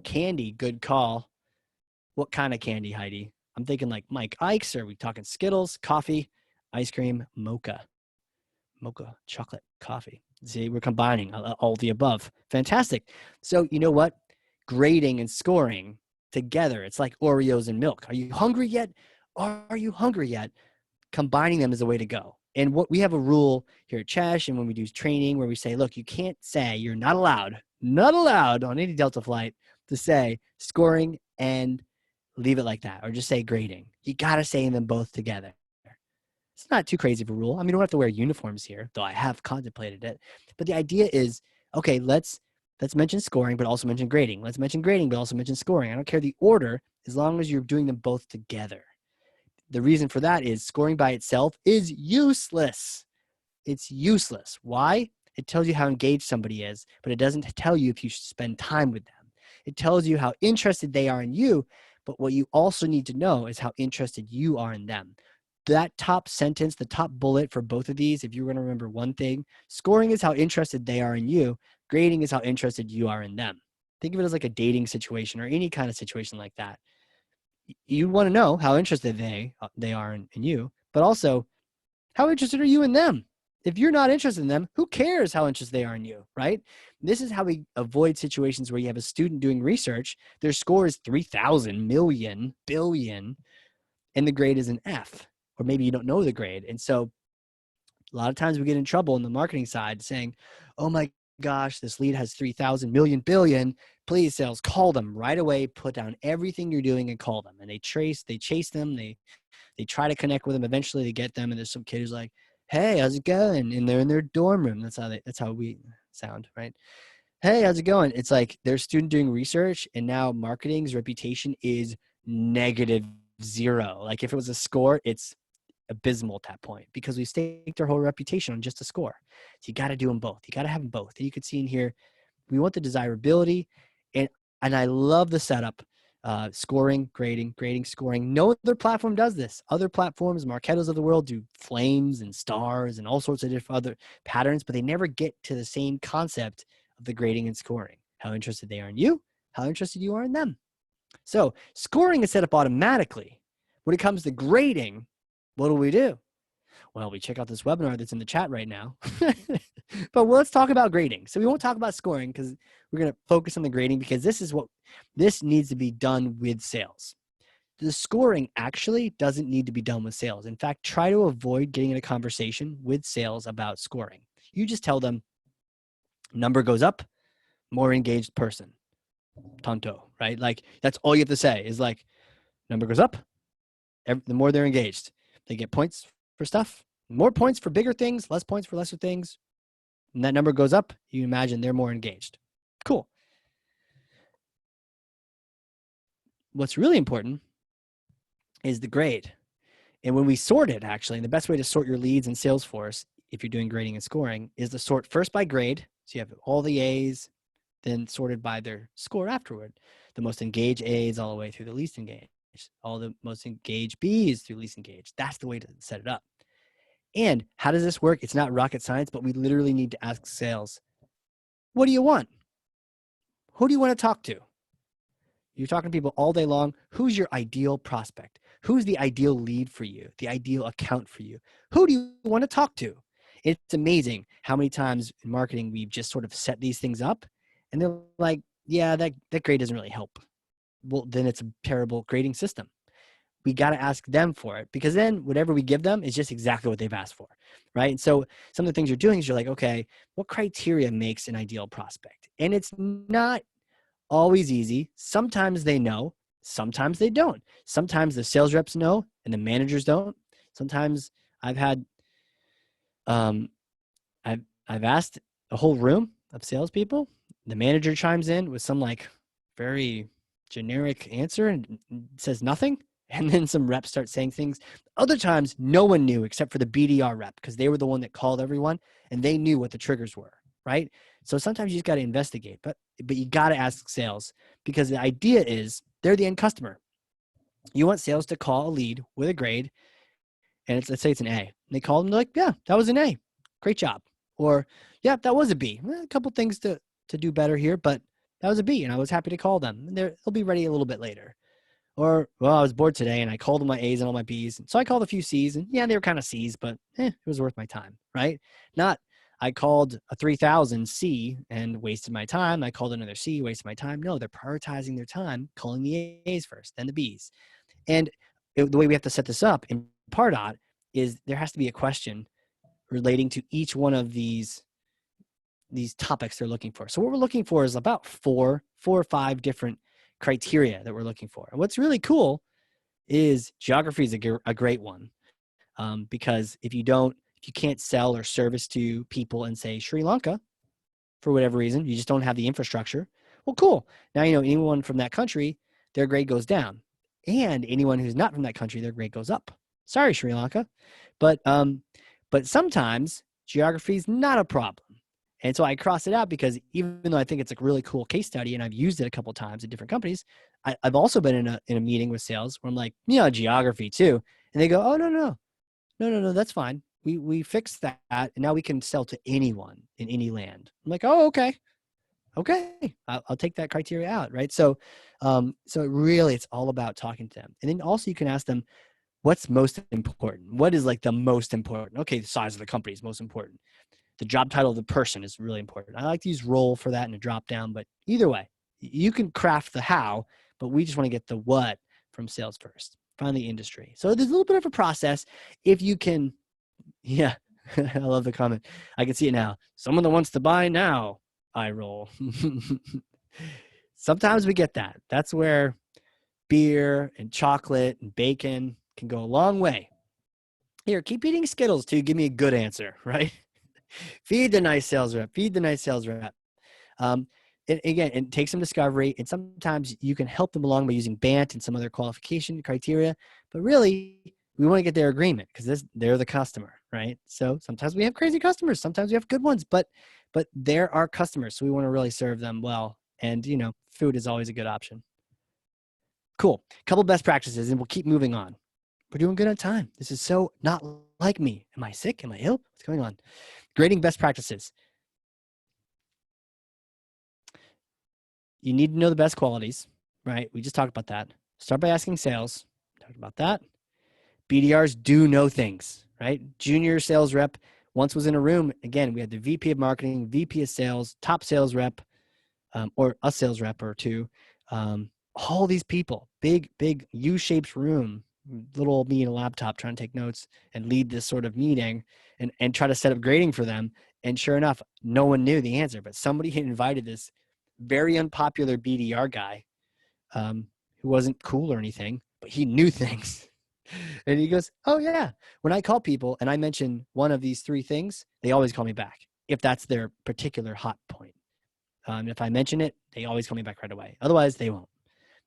Candy, good call. What kind of candy, Heidi? I'm thinking like Mike Ike's. Are we talking Skittles, coffee, ice cream, mocha? Mocha, chocolate, coffee. See, we're combining all the above. Fantastic. So you know what? Grading and scoring together. It's like Oreos and milk. Are you hungry yet? Are you hungry yet? Combining them is the way to go. And what we have a rule here at Chesh and when we do training where we say, look, you can't say, you're not allowed on any Delta flight to say scoring and leave it like that or just say grading. You got to say them both together. It's not too crazy of a rule. I mean, you don't have to wear uniforms here, though I have contemplated it. But the idea is, okay, let's mention scoring, but also mention grading. Let's mention grading, but also mention scoring. I don't care the order as long as you're doing them both together. The reason for that is scoring by itself is useless. It's useless. Why? It tells you how engaged somebody is, but it doesn't tell you if you should spend time with them. It tells you how interested they are in you, but what you also need to know is how interested you are in them. That top sentence, the top bullet for both of these, if you're going to remember one thing, scoring is how interested they are in you. Grading is how interested you are in them. Think of it as like a dating situation or any kind of situation like that. You want to know how interested they are in you, but also how interested are you in them? If you're not interested in them, who cares how interested they are in you, right? This is how we avoid situations where you have a student doing research, their score is 3,000 million, billion, and the grade is an F, or maybe you don't know the grade. And so a lot of times we get in trouble on the marketing side saying, oh my gosh, this lead has 3,000 million, billion. Please, sales, call them right away. Put down everything you're doing and call them. And they chase them. They try to connect with them. Eventually they get them. And there's some kid who's like, hey, how's it going? And they're in their dorm room. That's how we sound, right? Hey, how's it going? It's like their student doing research and now marketing's reputation is -0. Like if it was a score, it's abysmal at that point because we staked our whole reputation on just a score. So you got to do them both. You got to have them both. And you can see in here, we want the desirability. And I love the setup, scoring, grading, scoring. No other platform does this. Other platforms, Marketos of the world, do flames and stars and all sorts of different other patterns, but they never get to the same concept of the grading and scoring. How interested they are in you, how interested you are in them. So scoring is set up automatically. When it comes to grading, what do? Well, we check out this webinar that's in the chat right now. But let's talk about grading. So we won't talk about scoring because we're going to focus on the grading because this needs to be done with sales. The scoring actually doesn't need to be done with sales. In fact, try to avoid getting in a conversation with sales about scoring. You just tell them number goes up, more engaged person. Tonto, right? Like that's all you have to say is like number goes up, the more they're engaged. They get points for stuff, more points for bigger things, less points for lesser things. And that number goes up, you imagine they're more engaged. Cool. what's really important is the grade. And when we sort it, actually, and the best way to sort your leads in Salesforce, if you're doing grading and scoring, is to sort first by grade. So you have all the A's, then sorted by their score afterward. The most engaged A's all the way through the least engaged, all the most engaged B's through least engaged. That's the way to set it up. And how does this work? It's not rocket science, but we literally need to ask sales, what do you want? Who do you want to talk to? You're talking to people all day long. Who's your ideal prospect? Who's the ideal lead for you? The ideal account for you? Who do you want to talk to? It's amazing how many times in marketing we've just sort of set these things up and they're like, yeah, that grade doesn't really help. Well, then it's a terrible grading system. We got to ask them for it because then whatever we give them is just exactly what they've asked for, right? And so some of the things you're doing is you're like, okay, what criteria makes an ideal prospect? And it's not always easy. Sometimes they know, sometimes they don't. Sometimes the sales reps know and the managers don't. Sometimes I've had, I've asked a whole room of salespeople. The manager chimes in with some like very generic answer and says nothing. And then some reps start saying things. Other times, no one knew except for the BDR rep because they were the one that called everyone and they knew what the triggers were, right? So sometimes you just got to investigate, but you got to ask sales because the idea is they're the end customer. You want sales to call a lead with a grade, and let's say it's an A. And they call them, they're like, yeah, that was an A. Great job. Or, yeah, that was a B. A couple things to do better here, but that was a B, and I was happy to call them. And they'll be ready a little bit later. Or, well, I was bored today, and I called all my A's and all my B's. So I called a few C's, and yeah, they were kind of C's, but it was worth my time, right? Not, I called a 3,000 C and wasted my time. I called another C, wasted my time. No, they're prioritizing their time, calling the A's first, then the B's. And the way we have to set this up in Pardot is there has to be a question relating to each one of these topics they're looking for. So what we're looking for is about four or five different criteria that we're looking for. And what's really cool is geography is a great one because if you can't sell or service to people in, say, Sri Lanka, for whatever reason, you just don't have the infrastructure. Well, cool. Now, anyone from that country, their grade goes down. And anyone who's not from that country, their grade goes up. Sorry, Sri Lanka. But sometimes geography is not a problem. And so I cross it out because even though I think it's a really cool case study and I've used it a couple of times at different companies, I've also been in a meeting with sales where I'm like, geography too. And they go, oh, no, that's fine. We fixed that and now we can sell to anyone in any land. I'm like, oh, okay. I'll take that criteria out, right? So really it's all about talking to them. And then also you can ask them, what's most important? What is like the most important? Okay, the size of the company is most important. The job title of the person is really important. I like to use role for that in a drop down, but either way, you can craft the how, but we just want to get the what from sales first. Find the industry. So there's a little bit of a process. If you can, yeah, I love the comment. I can see it now. Someone that wants to buy now, I roll. Sometimes we get that. That's where beer and chocolate and bacon can go a long way. Here, keep eating Skittles too. Give me a good answer, right? Feed the nice sales rep. And again, it takes some discovery, and sometimes you can help them along by using BANT and some other qualification criteria. But really, we want to get their agreement because they're the customer, right? So sometimes we have crazy customers. Sometimes we have good ones, but they're our customers. So we want to really serve them well. And, food is always a good option. Cool. Couple best practices, and we'll keep moving on. We're doing good on time. This is so not like me. Am I sick? Am I ill? What's going on? Grading best practices. You need to know the best qualities, right? We just talked about that. Start by asking sales. Talked about that. BDRs do know things, right? Junior sales rep once was in a room. Again, we had the VP of marketing, VP of sales, top sales rep, or a sales rep or two. All these people, big U-shaped room, little old me in a laptop trying to take notes and lead this sort of meeting and try to set up grading for them. And sure enough, no one knew the answer, but somebody had invited this very unpopular BDR guy who wasn't cool or anything, but he knew things. And he goes, oh yeah, when I call people and I mention one of these three things, they always call me back if that's their particular hot point. If I mention it, they always call me back right away. Otherwise, they won't.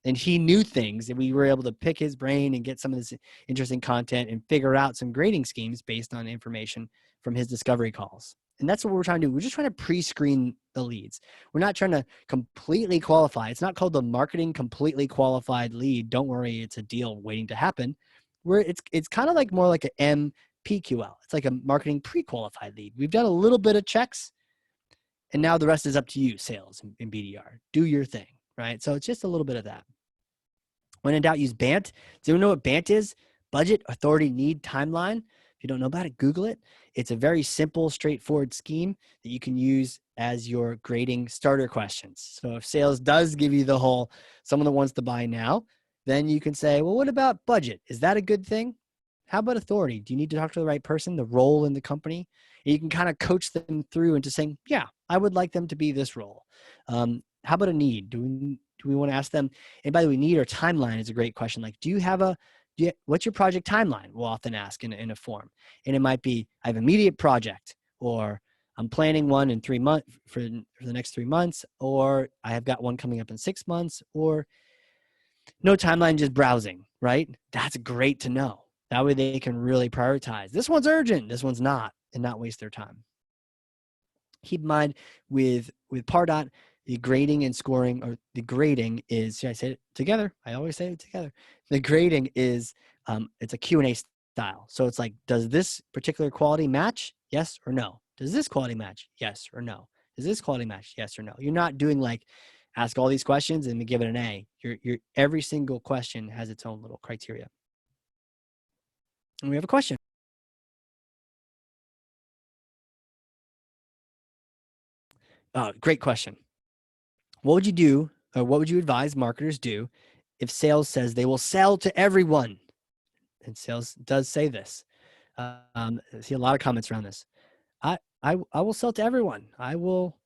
and he knew things, and we were able to pick his brain and get some of this interesting content and figure out some grading schemes based on information from his discovery calls. And that's what we're trying to do. We're just trying to pre-screen the leads. We're not trying to completely qualify. It's not called the marketing completely qualified lead. Don't worry, it's a deal waiting to happen. Where it's kind of like more like an MPQL. It's like a marketing pre-qualified lead. We've done a little bit of checks, and now the rest is up to you, sales and BDR. Do your thing, right? So it's just a little bit of that. When in doubt, use BANT. Does anyone know what BANT is? Budget, authority, need, timeline. If you don't know about it, Google it. It's a very simple, straightforward scheme that you can use as your grading starter questions. So if sales does give you the whole, someone that wants to buy now, then you can say, well, what about budget? Is that a good thing? How about authority? Do you need to talk to the right person, the role in the company? And you can kind of coach them through into saying, yeah, I would like them to be this role. How about a need? Do we want to ask them? And by the way, need or timeline is a great question. Like, what's your project timeline? We'll often ask in a form. And it might be, I have an immediate project, or I'm planning one in 3 months for the next 3 months, or I have got one coming up in 6 months, or no timeline, just browsing, right? That's great to know. That way they can really prioritize. This one's urgent, this one's not, and not waste their time. Keep in mind with Pardot, the grading and scoring, or the grading is, should I say it together? I always say it together. The grading is, it's a Q&A style. So it's like, does this particular quality match? Yes or no? Does this quality match? Yes or no? Does this quality match? Yes or no? You're not doing like, ask all these questions and give it an A. Every single question has its own little criteria. And we have a question. Great question. What would you do, or what would you advise marketers do if sales says they will sell to everyone? And sales does say this. I see a lot of comments around this. I will sell to everyone. I will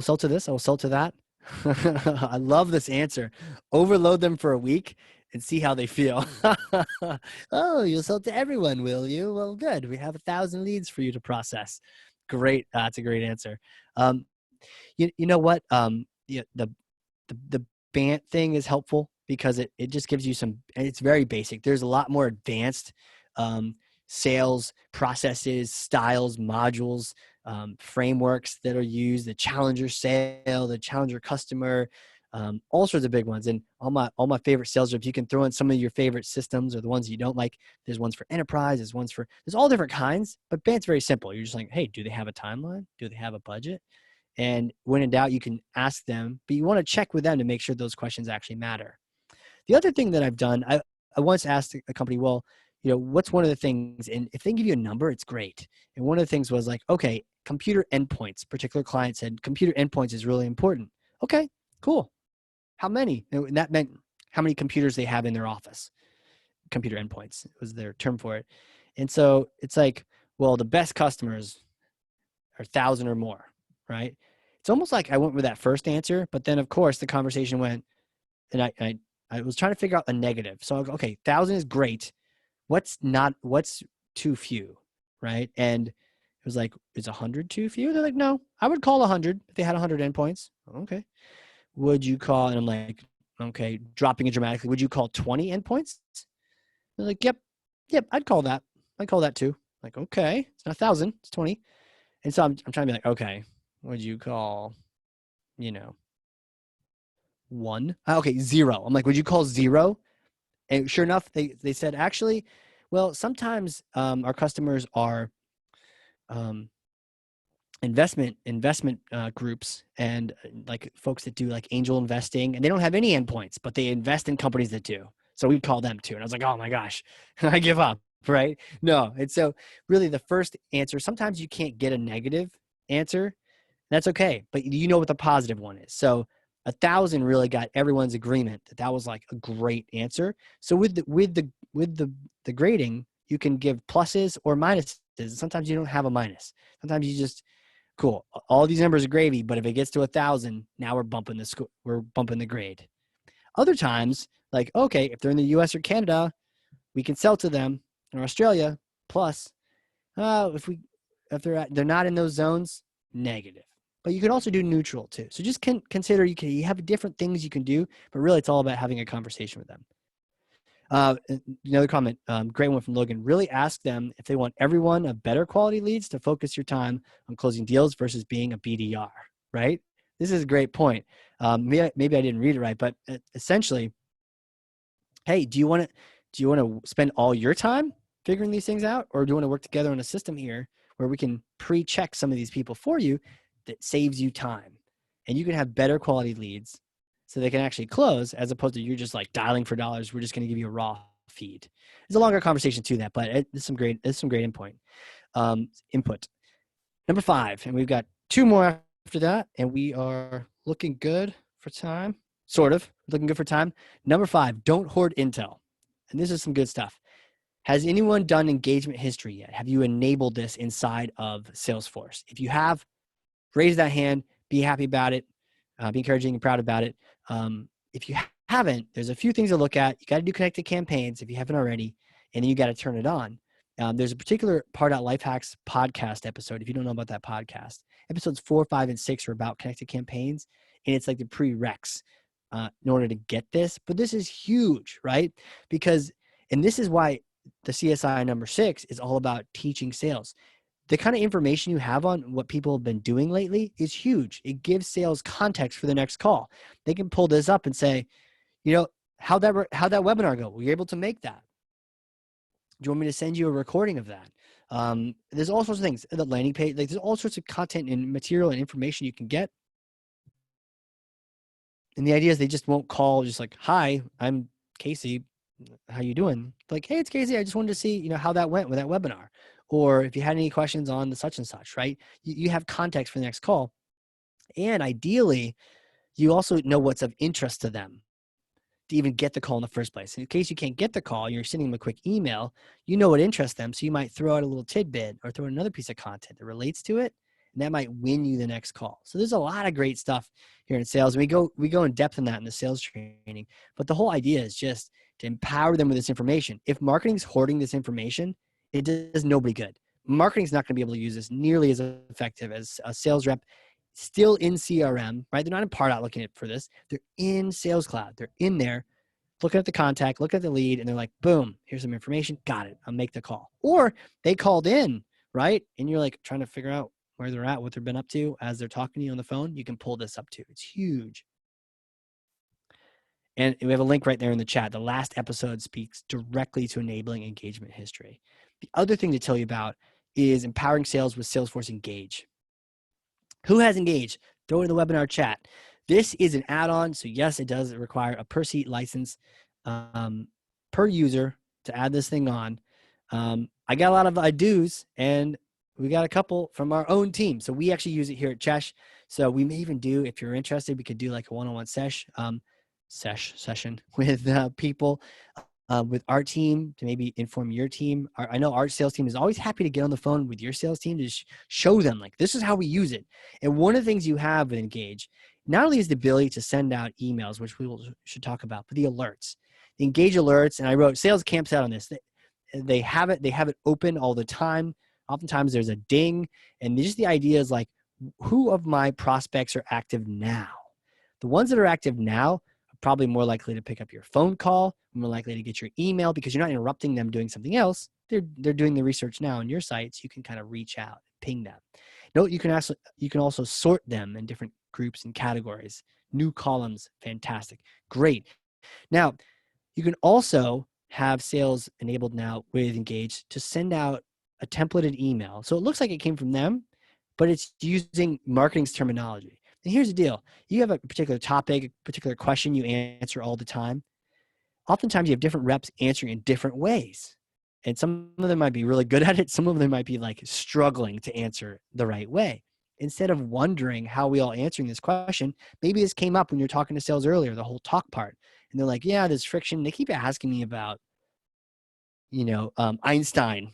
sell to this. I will sell to that. I love this answer. Overload them for a week and see how they feel. Oh, you'll sell to everyone, will you? Well, good. We have 1,000 leads for you to process. Great. That's a great answer. You know what? Yeah, the BANT thing is helpful because it just gives you some, it's very basic. There's a lot more advanced sales processes, styles, modules, frameworks that are used, the challenger sale, the challenger customer, all sorts of big ones. And all my favorite sales reps, you can throw in some of your favorite systems or the ones you don't like. There's ones for enterprise, there's all different kinds, but BANT's very simple. You're just like, hey, do they have a timeline? Do they have a budget? And when in doubt, you can ask them, but you want to check with them to make sure those questions actually matter. The other thing that I've done, I once asked a company, well, what's one of the things, and if they give you a number, it's great. And one of the things was like, okay, computer endpoints. Particular client said, computer endpoints is really important. Okay, cool. How many? And that meant how many computers they have in their office. Computer endpoints was their term for it. And so it's like, well, the best customers are 1,000 or more, right? It's almost like I went with that first answer, but then of course the conversation went, and I was trying to figure out a negative. So okay, 1,000 is great. What's too few, right? And it was like, is 100 too few? They're like, no, I would call 100 if they had 100 endpoints. Okay. Would you call, and I'm like, okay, dropping it dramatically, would you call 20 endpoints? They're like, yep, I'd call that. I'd call that too. Like, okay, it's not 1,000, it's 20. And so I'm trying to be like, okay, would you call, 1? Okay, 0. I'm like, would you call 0? And sure enough, they said, actually, well, sometimes our customers are investment groups and like folks that do like angel investing, and they don't have any endpoints, but they invest in companies that do. So we call them too. And I was like, oh my gosh, I give up, right? No. And so really the first answer, sometimes you can't get a negative answer. That's okay, but you know what the positive one is. So 1,000 really got everyone's agreement that was like a great answer. So with the grading, you can give pluses or minuses. Sometimes you don't have a minus. Sometimes you just, cool, all these numbers are gravy, but if it gets to 1,000, now we're bumping the grade. Other times, like, okay, if they're in the US or Canada, we can sell to them, or Australia, plus. If they're not in those zones, negative. but you can also do neutral too. So just consider you have different things you can do, but really it's all about having a conversation with them. Another comment, great one from Logan. Really ask them if they want everyone of better quality leads to focus your time on closing deals versus being a BDR, right? This is a great point. Maybe I didn't read it right, but essentially, hey, do you want to spend all your time figuring these things out, or do you want to work together on a system here where we can pre-check some of these people for you that saves you time, and you can have better quality leads so they can actually close, as opposed to you're just like dialing for dollars. We're just going to give you a raw feed. There's a longer conversation to that, but there's some great input. Number 5, and we've got 2 more after that, and we are looking good for time. Sort of looking good for time. Number 5, don't hoard intel. And this is some good stuff. Has anyone done engagement history yet? Have you enabled this inside of Salesforce? If you have, raise that hand, be happy about it, be encouraging and proud about it. If you haven't, there's a few things to look at. You got to do connected campaigns if you haven't already, and then you got to turn it on. There's a particular Pardot Life Hacks podcast episode. If you don't know about that podcast, episodes 4, 5, and 6 are about connected campaigns, and it's like the prereqs in order to get this. But this is huge, right? And this is why the CSI number 6 is all about teaching sales. The kind of information you have on what people have been doing lately is huge. It gives sales context for the next call. They can pull this up and say, how'd that webinar go? Were you able to make that? Do you want me to send you a recording of that? There's all sorts of things. The landing page, there's all sorts of content and material and information you can get. And the idea is they just won't call just like, hi, I'm Casey. How you doing? Like, hey, it's Casey. I just wanted to see, how that went with that webinar. Or if you had any questions on the such and such, right? You have context for the next call. And ideally, you also know what's of interest to them to even get the call in the first place. In case you can't get the call, you're sending them a quick email, you know what interests them. So you might throw out a little tidbit or throw another piece of content that relates to it. And that might win you the next call. So there's a lot of great stuff here in sales. And we go in depth in that in the sales training. But the whole idea is just to empower them with this information. If marketing's hoarding this information, it does nobody good. Marketing's not going to be able to use this nearly as effective as a sales rep still in CRM, right? They're not in Pardot looking for this. They're in Sales Cloud. They're in there looking at the contact, looking at the lead, and they're like, boom, here's some information. Got it. I'll make the call. Or they called in, right? And you're like trying to figure out where they're at, what they've been up to as they're talking to you on the phone. You can pull this up too. It's huge. And we have a link right there in the chat. The last episode speaks directly to enabling engagement history. The other thing to tell you about is empowering sales with Salesforce Engage. Who has Engage? Throw it in the webinar chat. This is an add-on. So yes, it does require a per seat license per user to add this thing on. I got a lot of I-dos, and we got a couple from our own team. So we actually use it here at Chesh. So we may even do, if you're interested, we could do like a one-on-one session with people with our team to maybe inform your team. I know our sales team is always happy to get on the phone with your sales team to show them like, this is how we use it. And one of the things you have with Engage, not only is the ability to send out emails, which should talk about, but the alerts, the Engage alerts. And I wrote sales camps out on this. They have it open all the time. Oftentimes there's a ding, and just the idea is like, who of my prospects are active now? The ones that are active now are probably more likely to pick up your phone call, more likely to get your email because you're not interrupting them doing something else. They're doing the research now on your site, so you can kind of reach out, ping them. Note you can also sort them in different groups and categories. New columns, fantastic, great. Now, you can also have sales enabled now with Engage to send out a templated email. So it looks like it came from them, but it's using marketing's terminology. And here's the deal. You have a particular topic, a particular question you answer all the time. Oftentimes you have different reps answering in different ways. And some of them might be really good at it. Some of them might be like struggling to answer the right way. Instead of wondering how we all answering this question, maybe this came up when you're talking to sales earlier, the whole talk part. And they're like, yeah, there's friction. They keep asking me about, Einstein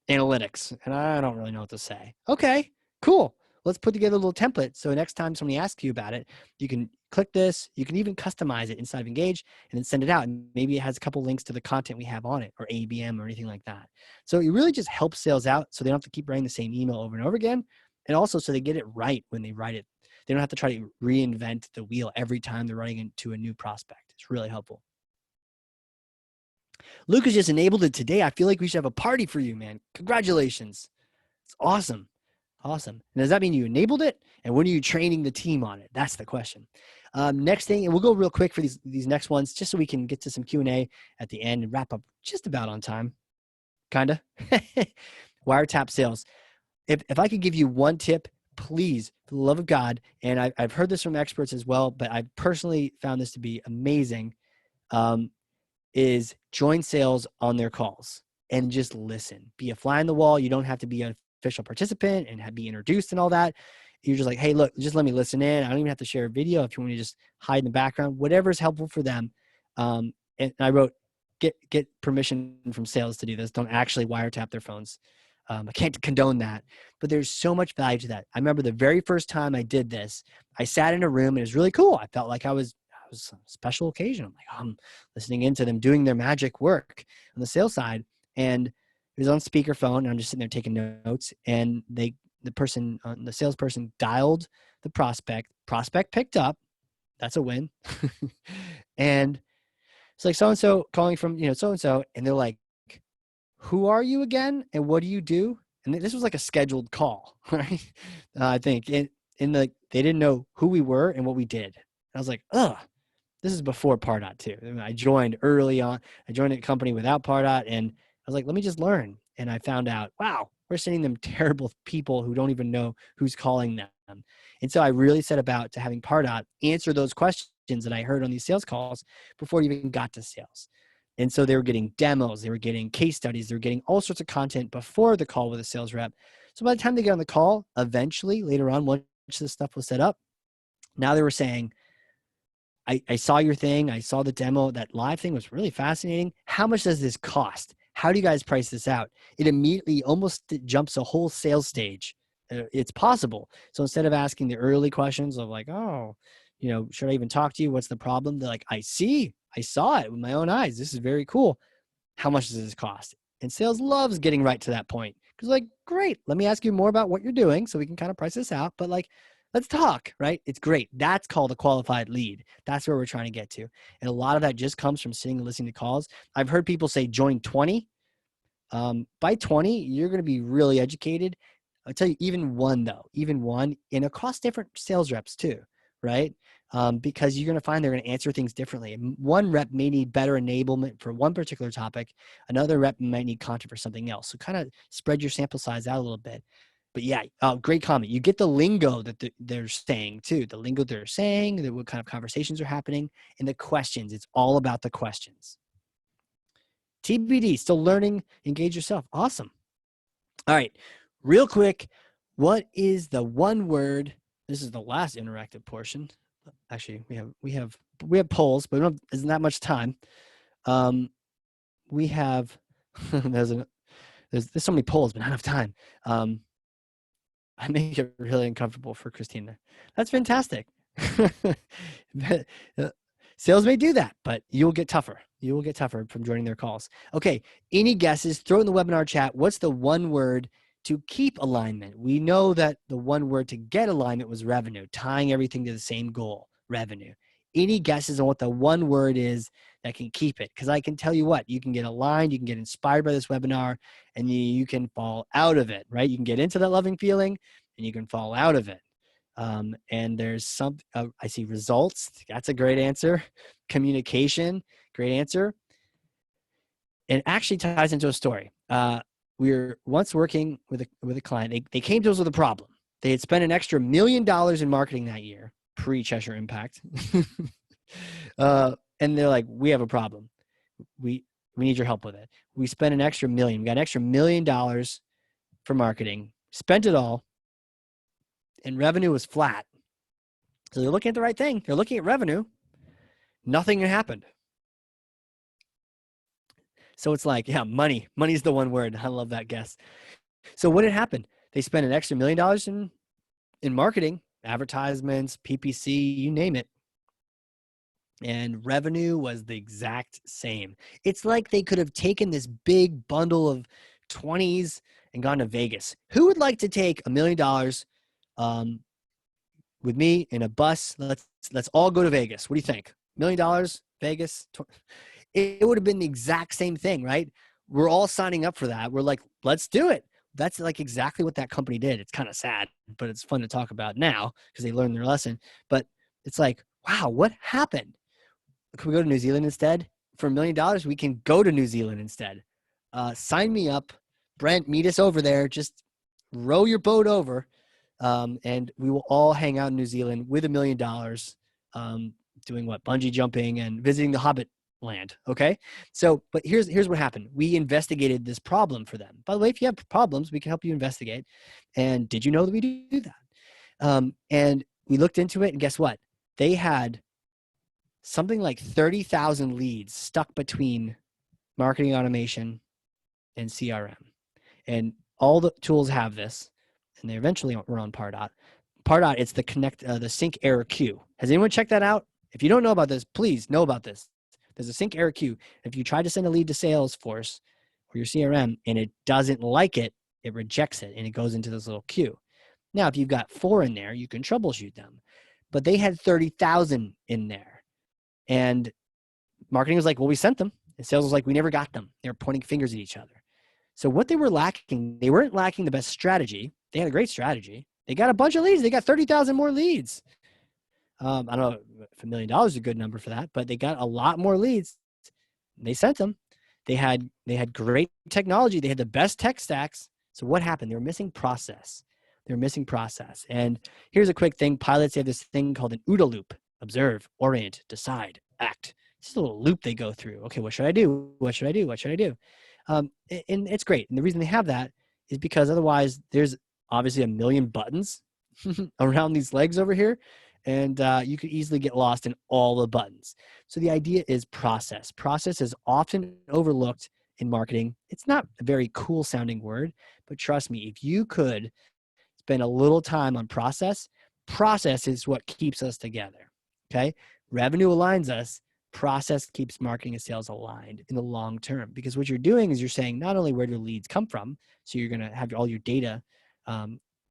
analytics, and I don't really know what to say. Okay, cool. Let's put together a little template. So next time somebody asks you about it, you can click this. You can even customize it inside of Engage and then send it out. And maybe it has a couple links to the content we have on it or ABM or anything like that. So it really just helps sales out so they don't have to keep writing the same email over and over again. And also so they get it right when they write it. They don't have to try to reinvent the wheel every time they're running into a new prospect. It's really helpful. Lucas just enabled it today. I feel like we should have a party for you, man. Congratulations. It's awesome. Awesome. And does that mean you enabled it? And when are you training the team on it? That's the question. Next thing, and we'll go real quick for these next ones, just so we can get to some Q&A at the end and wrap up just about on time. Kind of. Wiretap sales. If I could give you one tip, please, for the love of God, and I've heard this from experts as well, but I've personally found this to be amazing, is join sales on their calls and just listen. Be a fly on the wall. You don't have to be an official participant and be introduced and all that. You're just like, hey, look, just let me listen in. I don't even have to share a video if you want to just hide in the background, whatever is helpful for them. And I wrote, get permission from sales to do this. Don't actually wiretap their phones. I can't condone that, but there's so much value to that. I remember the very first time I did this, I sat in a room and it was really cool. I felt like I was a special occasion. I'm like, I'm listening into them doing their magic work on the sales side. And it was on speakerphone and I'm just sitting there taking notes, and the salesperson dialed the prospect picked up. That's a win. And it's like, so-and-so calling from, so-and-so. And they're like, who are you again? And what do you do? And this was like a scheduled call, right? I think they didn't know who we were and what we did. And I was like, this is before Pardot too. I joined early on. I joined a company without Pardot, and I was like, let me just learn. And I found out, wow, we're sending them terrible people who don't even know who's calling them. And so I really set about to having Pardot answer those questions that I heard on these sales calls before it even got to sales. And so they were getting demos, they were getting case studies, they were getting all sorts of content before the call with a sales rep. So by the time they get on the call, eventually later on, once this stuff was set up, now they were saying, I saw your thing. I saw the demo. That live thing was really fascinating. How much does this cost? How do you guys price this out? It immediately almost jumps a whole sales stage. It's possible. So instead of asking the early questions of like, should I even talk to you? What's the problem? They're like, I saw it with my own eyes. This is very cool. How much does this cost? And sales loves getting right to that point. Because like, great, let me ask you more about what you're doing so we can kind of price this out. But like, let's talk, right? It's great. That's called a qualified lead. That's where we're trying to get to. And a lot of that just comes from sitting and listening to calls. I've heard people say join 20. By 20, you're going to be really educated. I'll tell you, even one, and it costs different sales reps too, right? Because you're going to find they're going to answer things differently. And one rep may need better enablement for one particular topic. Another rep might need content for something else. So kind of spread your sample size out a little bit. But yeah, great comment. You get the lingo that they're saying too. The lingo they're saying, what kind of conversations are happening, and the questions. It's all about the questions. TBD, still learning, engage yourself. Awesome. All right, real quick, what is the one word? This is the last interactive portion. Actually, we have polls, but isn't that much time. We have there's so many polls, but not enough time. I make it really uncomfortable for Christina. That's fantastic. Sales may do that, but you'll get tougher. You will get tougher from joining their calls. Okay, any guesses? Throw in the webinar chat. What's the one word to keep alignment? We know that the one word to get alignment was revenue, tying everything to the same goal, revenue. Any guesses on what the one word is that can keep it? Because I can tell you what, you can get aligned, you can get inspired by this webinar, and you can fall out of it, right? You can get into that loving feeling, and you can fall out of it. And there's some, I see results. That's a great answer. Communication, great answer. It actually ties into a story. We were once working with a client. They came to us with a problem. They had spent an extra $1 million in marketing that year, pre-Cheshire Impact. And they're like, we have a problem. We need your help with it. We spent an extra $1 million. We got an extra $1 million for marketing, spent it all, and revenue was flat. So they're looking at the right thing. They're looking at revenue. Nothing happened. So it's like, yeah, money. Money's the one word. I love that guess. So what had happened? They spent an extra $1 million in marketing, advertisements, PPC, you name it. And revenue was the exact same. It's like they could have taken this big bundle of 20s and gone to Vegas. Who would like to take $1 million with me in a bus. Let's all go to Vegas. What do you think? $1 million, Vegas? It would have been the exact same thing, right? We're all signing up for that. We're like, let's do it. That's like exactly what that company did. It's kind of sad, but it's fun to talk about now because they learned their lesson. But it's like, wow, what happened? Can we go to New Zealand instead? For $1 million, we can go to New Zealand instead. Sign me up. Brent, meet us over there. Just row your boat over. And we will all hang out in New Zealand with $1 million, doing what? Bungee jumping and visiting the Hobbit land. Okay. So, but here's what happened. We investigated this problem for them. By the way, if you have problems, we can help you investigate. And did you know that we do that? And we looked into it, and guess what? They had something like 30,000 leads stuck between marketing automation and CRM. And all the tools have this, and they eventually were on Pardot. Pardot, it's the sync error queue. Has anyone checked that out? If you don't know about this, please know about this. There's a sync error queue. If you try to send a lead to Salesforce or your CRM and it doesn't like it, it rejects it and it goes into this little queue. Now, if you've got 4 in there, you can troubleshoot them. But they had 30,000 in there. And marketing was like, well, we sent them. And sales was like, we never got them. They were pointing fingers at each other. So what they were lacking, they weren't lacking the best strategy. They had a great strategy. They got a bunch of leads. They got 30,000 more leads. I don't know if $1 million is a good number for that, but they got a lot more leads. They sent them. They had great technology. They had the best tech stacks. So what happened? They were missing process. And here's a quick thing. Pilots have this thing called an OODA loop: observe, orient, decide, act. It's a little loop they go through. Okay, what should I do? What should I do? What should I do? And it's great. And the reason they have that is because otherwise there's obviously a million buttons around these legs over here. And you could easily get lost in all the buttons. So the idea is process. Process is often overlooked in marketing. It's not a very cool sounding word, but trust me, if you could spend a little time on process, process is what keeps us together. Okay. Revenue aligns us. Process keeps marketing and sales aligned in the long term, because what you're doing is you're saying not only where do leads come from, so you're going to have all your data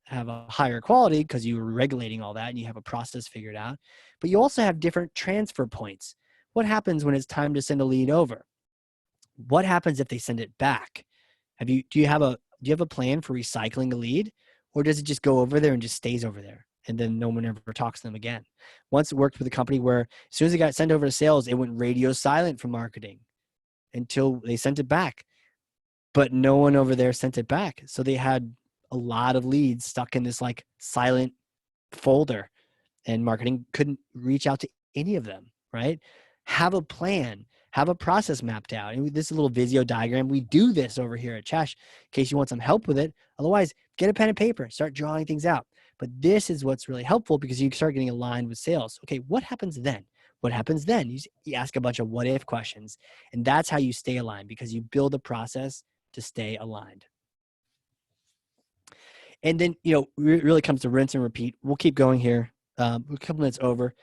have a higher quality because you were regulating all that and you have a process figured out, but you also have different transfer points. What happens when it's time to send a lead over? What happens if they send it back? Do you have a plan for recycling a lead, or does it just go over there and just stays over there and then no one ever talks to them again? Once it worked with a company where as soon as it got sent over to sales, it went radio silent from marketing until they sent it back, but no one over there sent it back. So they had a lot of leads stuck in this like silent folder, and marketing couldn't reach out to any of them, right? Have a plan, have a process mapped out. And this is a little Visio diagram. We do this over here at Chash in case you want some help with it. Otherwise, get a pen and paper, start drawing things out. But this is what's really helpful because you start getting aligned with sales. Okay, what happens then? What happens then? You ask a bunch of what if questions, and that's how you stay aligned, because you build a process to stay aligned. And then, it really comes to rinse and repeat. We'll keep going here. We're a couple minutes over.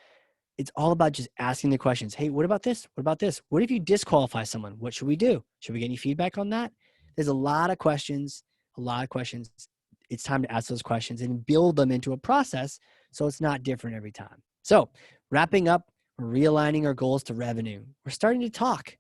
It's all about just asking the questions. Hey, what about this? What about this? What if you disqualify someone? What should we do? Should we get any feedback on that? There's a lot of questions. It's time to ask those questions and build them into a process so it's not different every time. So wrapping up, we're realigning our goals to revenue. We're starting to talk,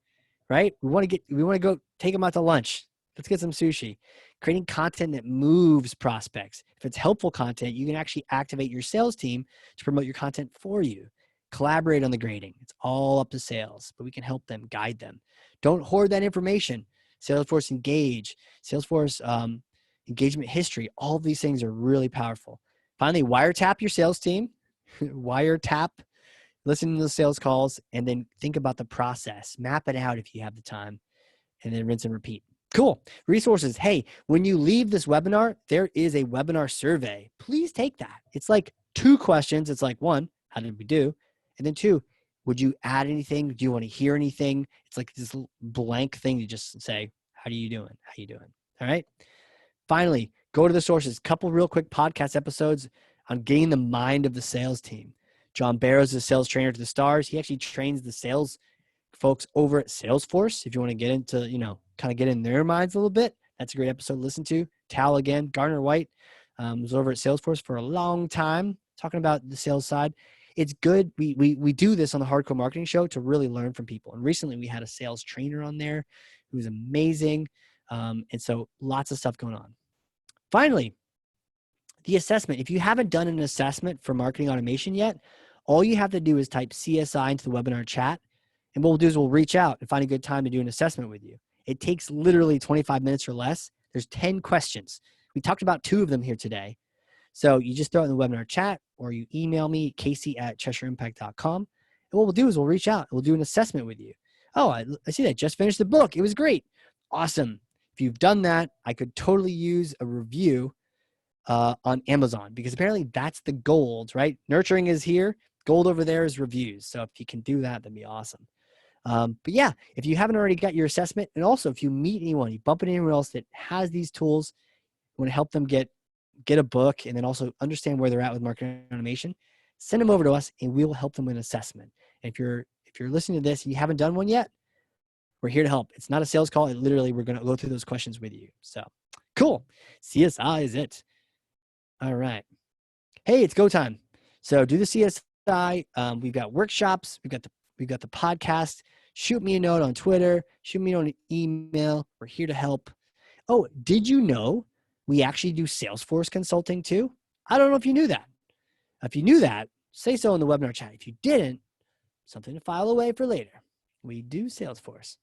right? We want to go take them out to lunch. Let's get some sushi. Creating content that moves prospects. If it's helpful content, you can actually activate your sales team to promote your content for you. Collaborate on the grading. It's all up to sales, but we can help them, guide them. Don't hoard that information. Salesforce Engage, Salesforce engagement history. All of these things are really powerful. Finally, wiretap your sales team. Wiretap, listen to the sales calls, and then think about the process. Map it out if you have the time, and then rinse and repeat. Cool. Resources. Hey, when you leave this webinar, there is a webinar survey. Please take that. It's like 2 questions. It's like 1, how did we do? And then 2, would you add anything? Do you want to hear anything? It's like this blank thing to just say, how are you doing? How you doing? All right. Finally, go to the sources. Couple real quick podcast episodes on getting the mind of the sales team. John Barrows is a sales trainer to the stars. He actually trains the sales folks over at Salesforce. If you want to get into, kind of get in their minds a little bit, that's a great episode to listen to. Tal again, Gardner White, Was over at Salesforce for a long time, talking about the sales side. It's good. We do this on the Hardcore Marketing Show to really learn from people. And recently we had a sales trainer on there who was amazing. And so lots of stuff going on. Finally, the assessment. If you haven't done an assessment for marketing automation yet, all you have to do is type CSI into the webinar chat. And what we'll do is we'll reach out and find a good time to do an assessment with you. It takes literally 25 minutes or less. There's 10 questions. We talked about 2 of them here today. So you just throw it in the webinar chat or you email me, casey@CheshireImpact.com. And what we'll do is we'll reach out. We'll do an assessment with you. Oh, I see that. Just finished the book. It was great. Awesome. If you've done that, I could totally use a review on Amazon, because apparently that's the gold, right? Nurturing is here. Gold over there is reviews. So if you can do that, that'd be awesome. But yeah, if you haven't already got your assessment, and also if you meet anyone, you bump into anyone else that has these tools, you want to help them get a book and then also understand where they're at with marketing automation, send them over to us and we will help them with an assessment. And if you're listening to this and you haven't done one yet, we're here to help. It's not a sales call. It literally, we're going to go through those questions with you. So cool. CSI is it. All right. Hey, it's go time. So do the CSI. We've got workshops. We've got the podcast. Shoot me a note on Twitter. Shoot me an email. We're here to help. Oh, did you know we actually do Salesforce consulting too? I don't know if you knew that. If you knew that, say so in the webinar chat. If you didn't, something to file away for later. We do Salesforce.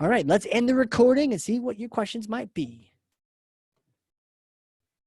All right, let's end the recording and see what your questions might be.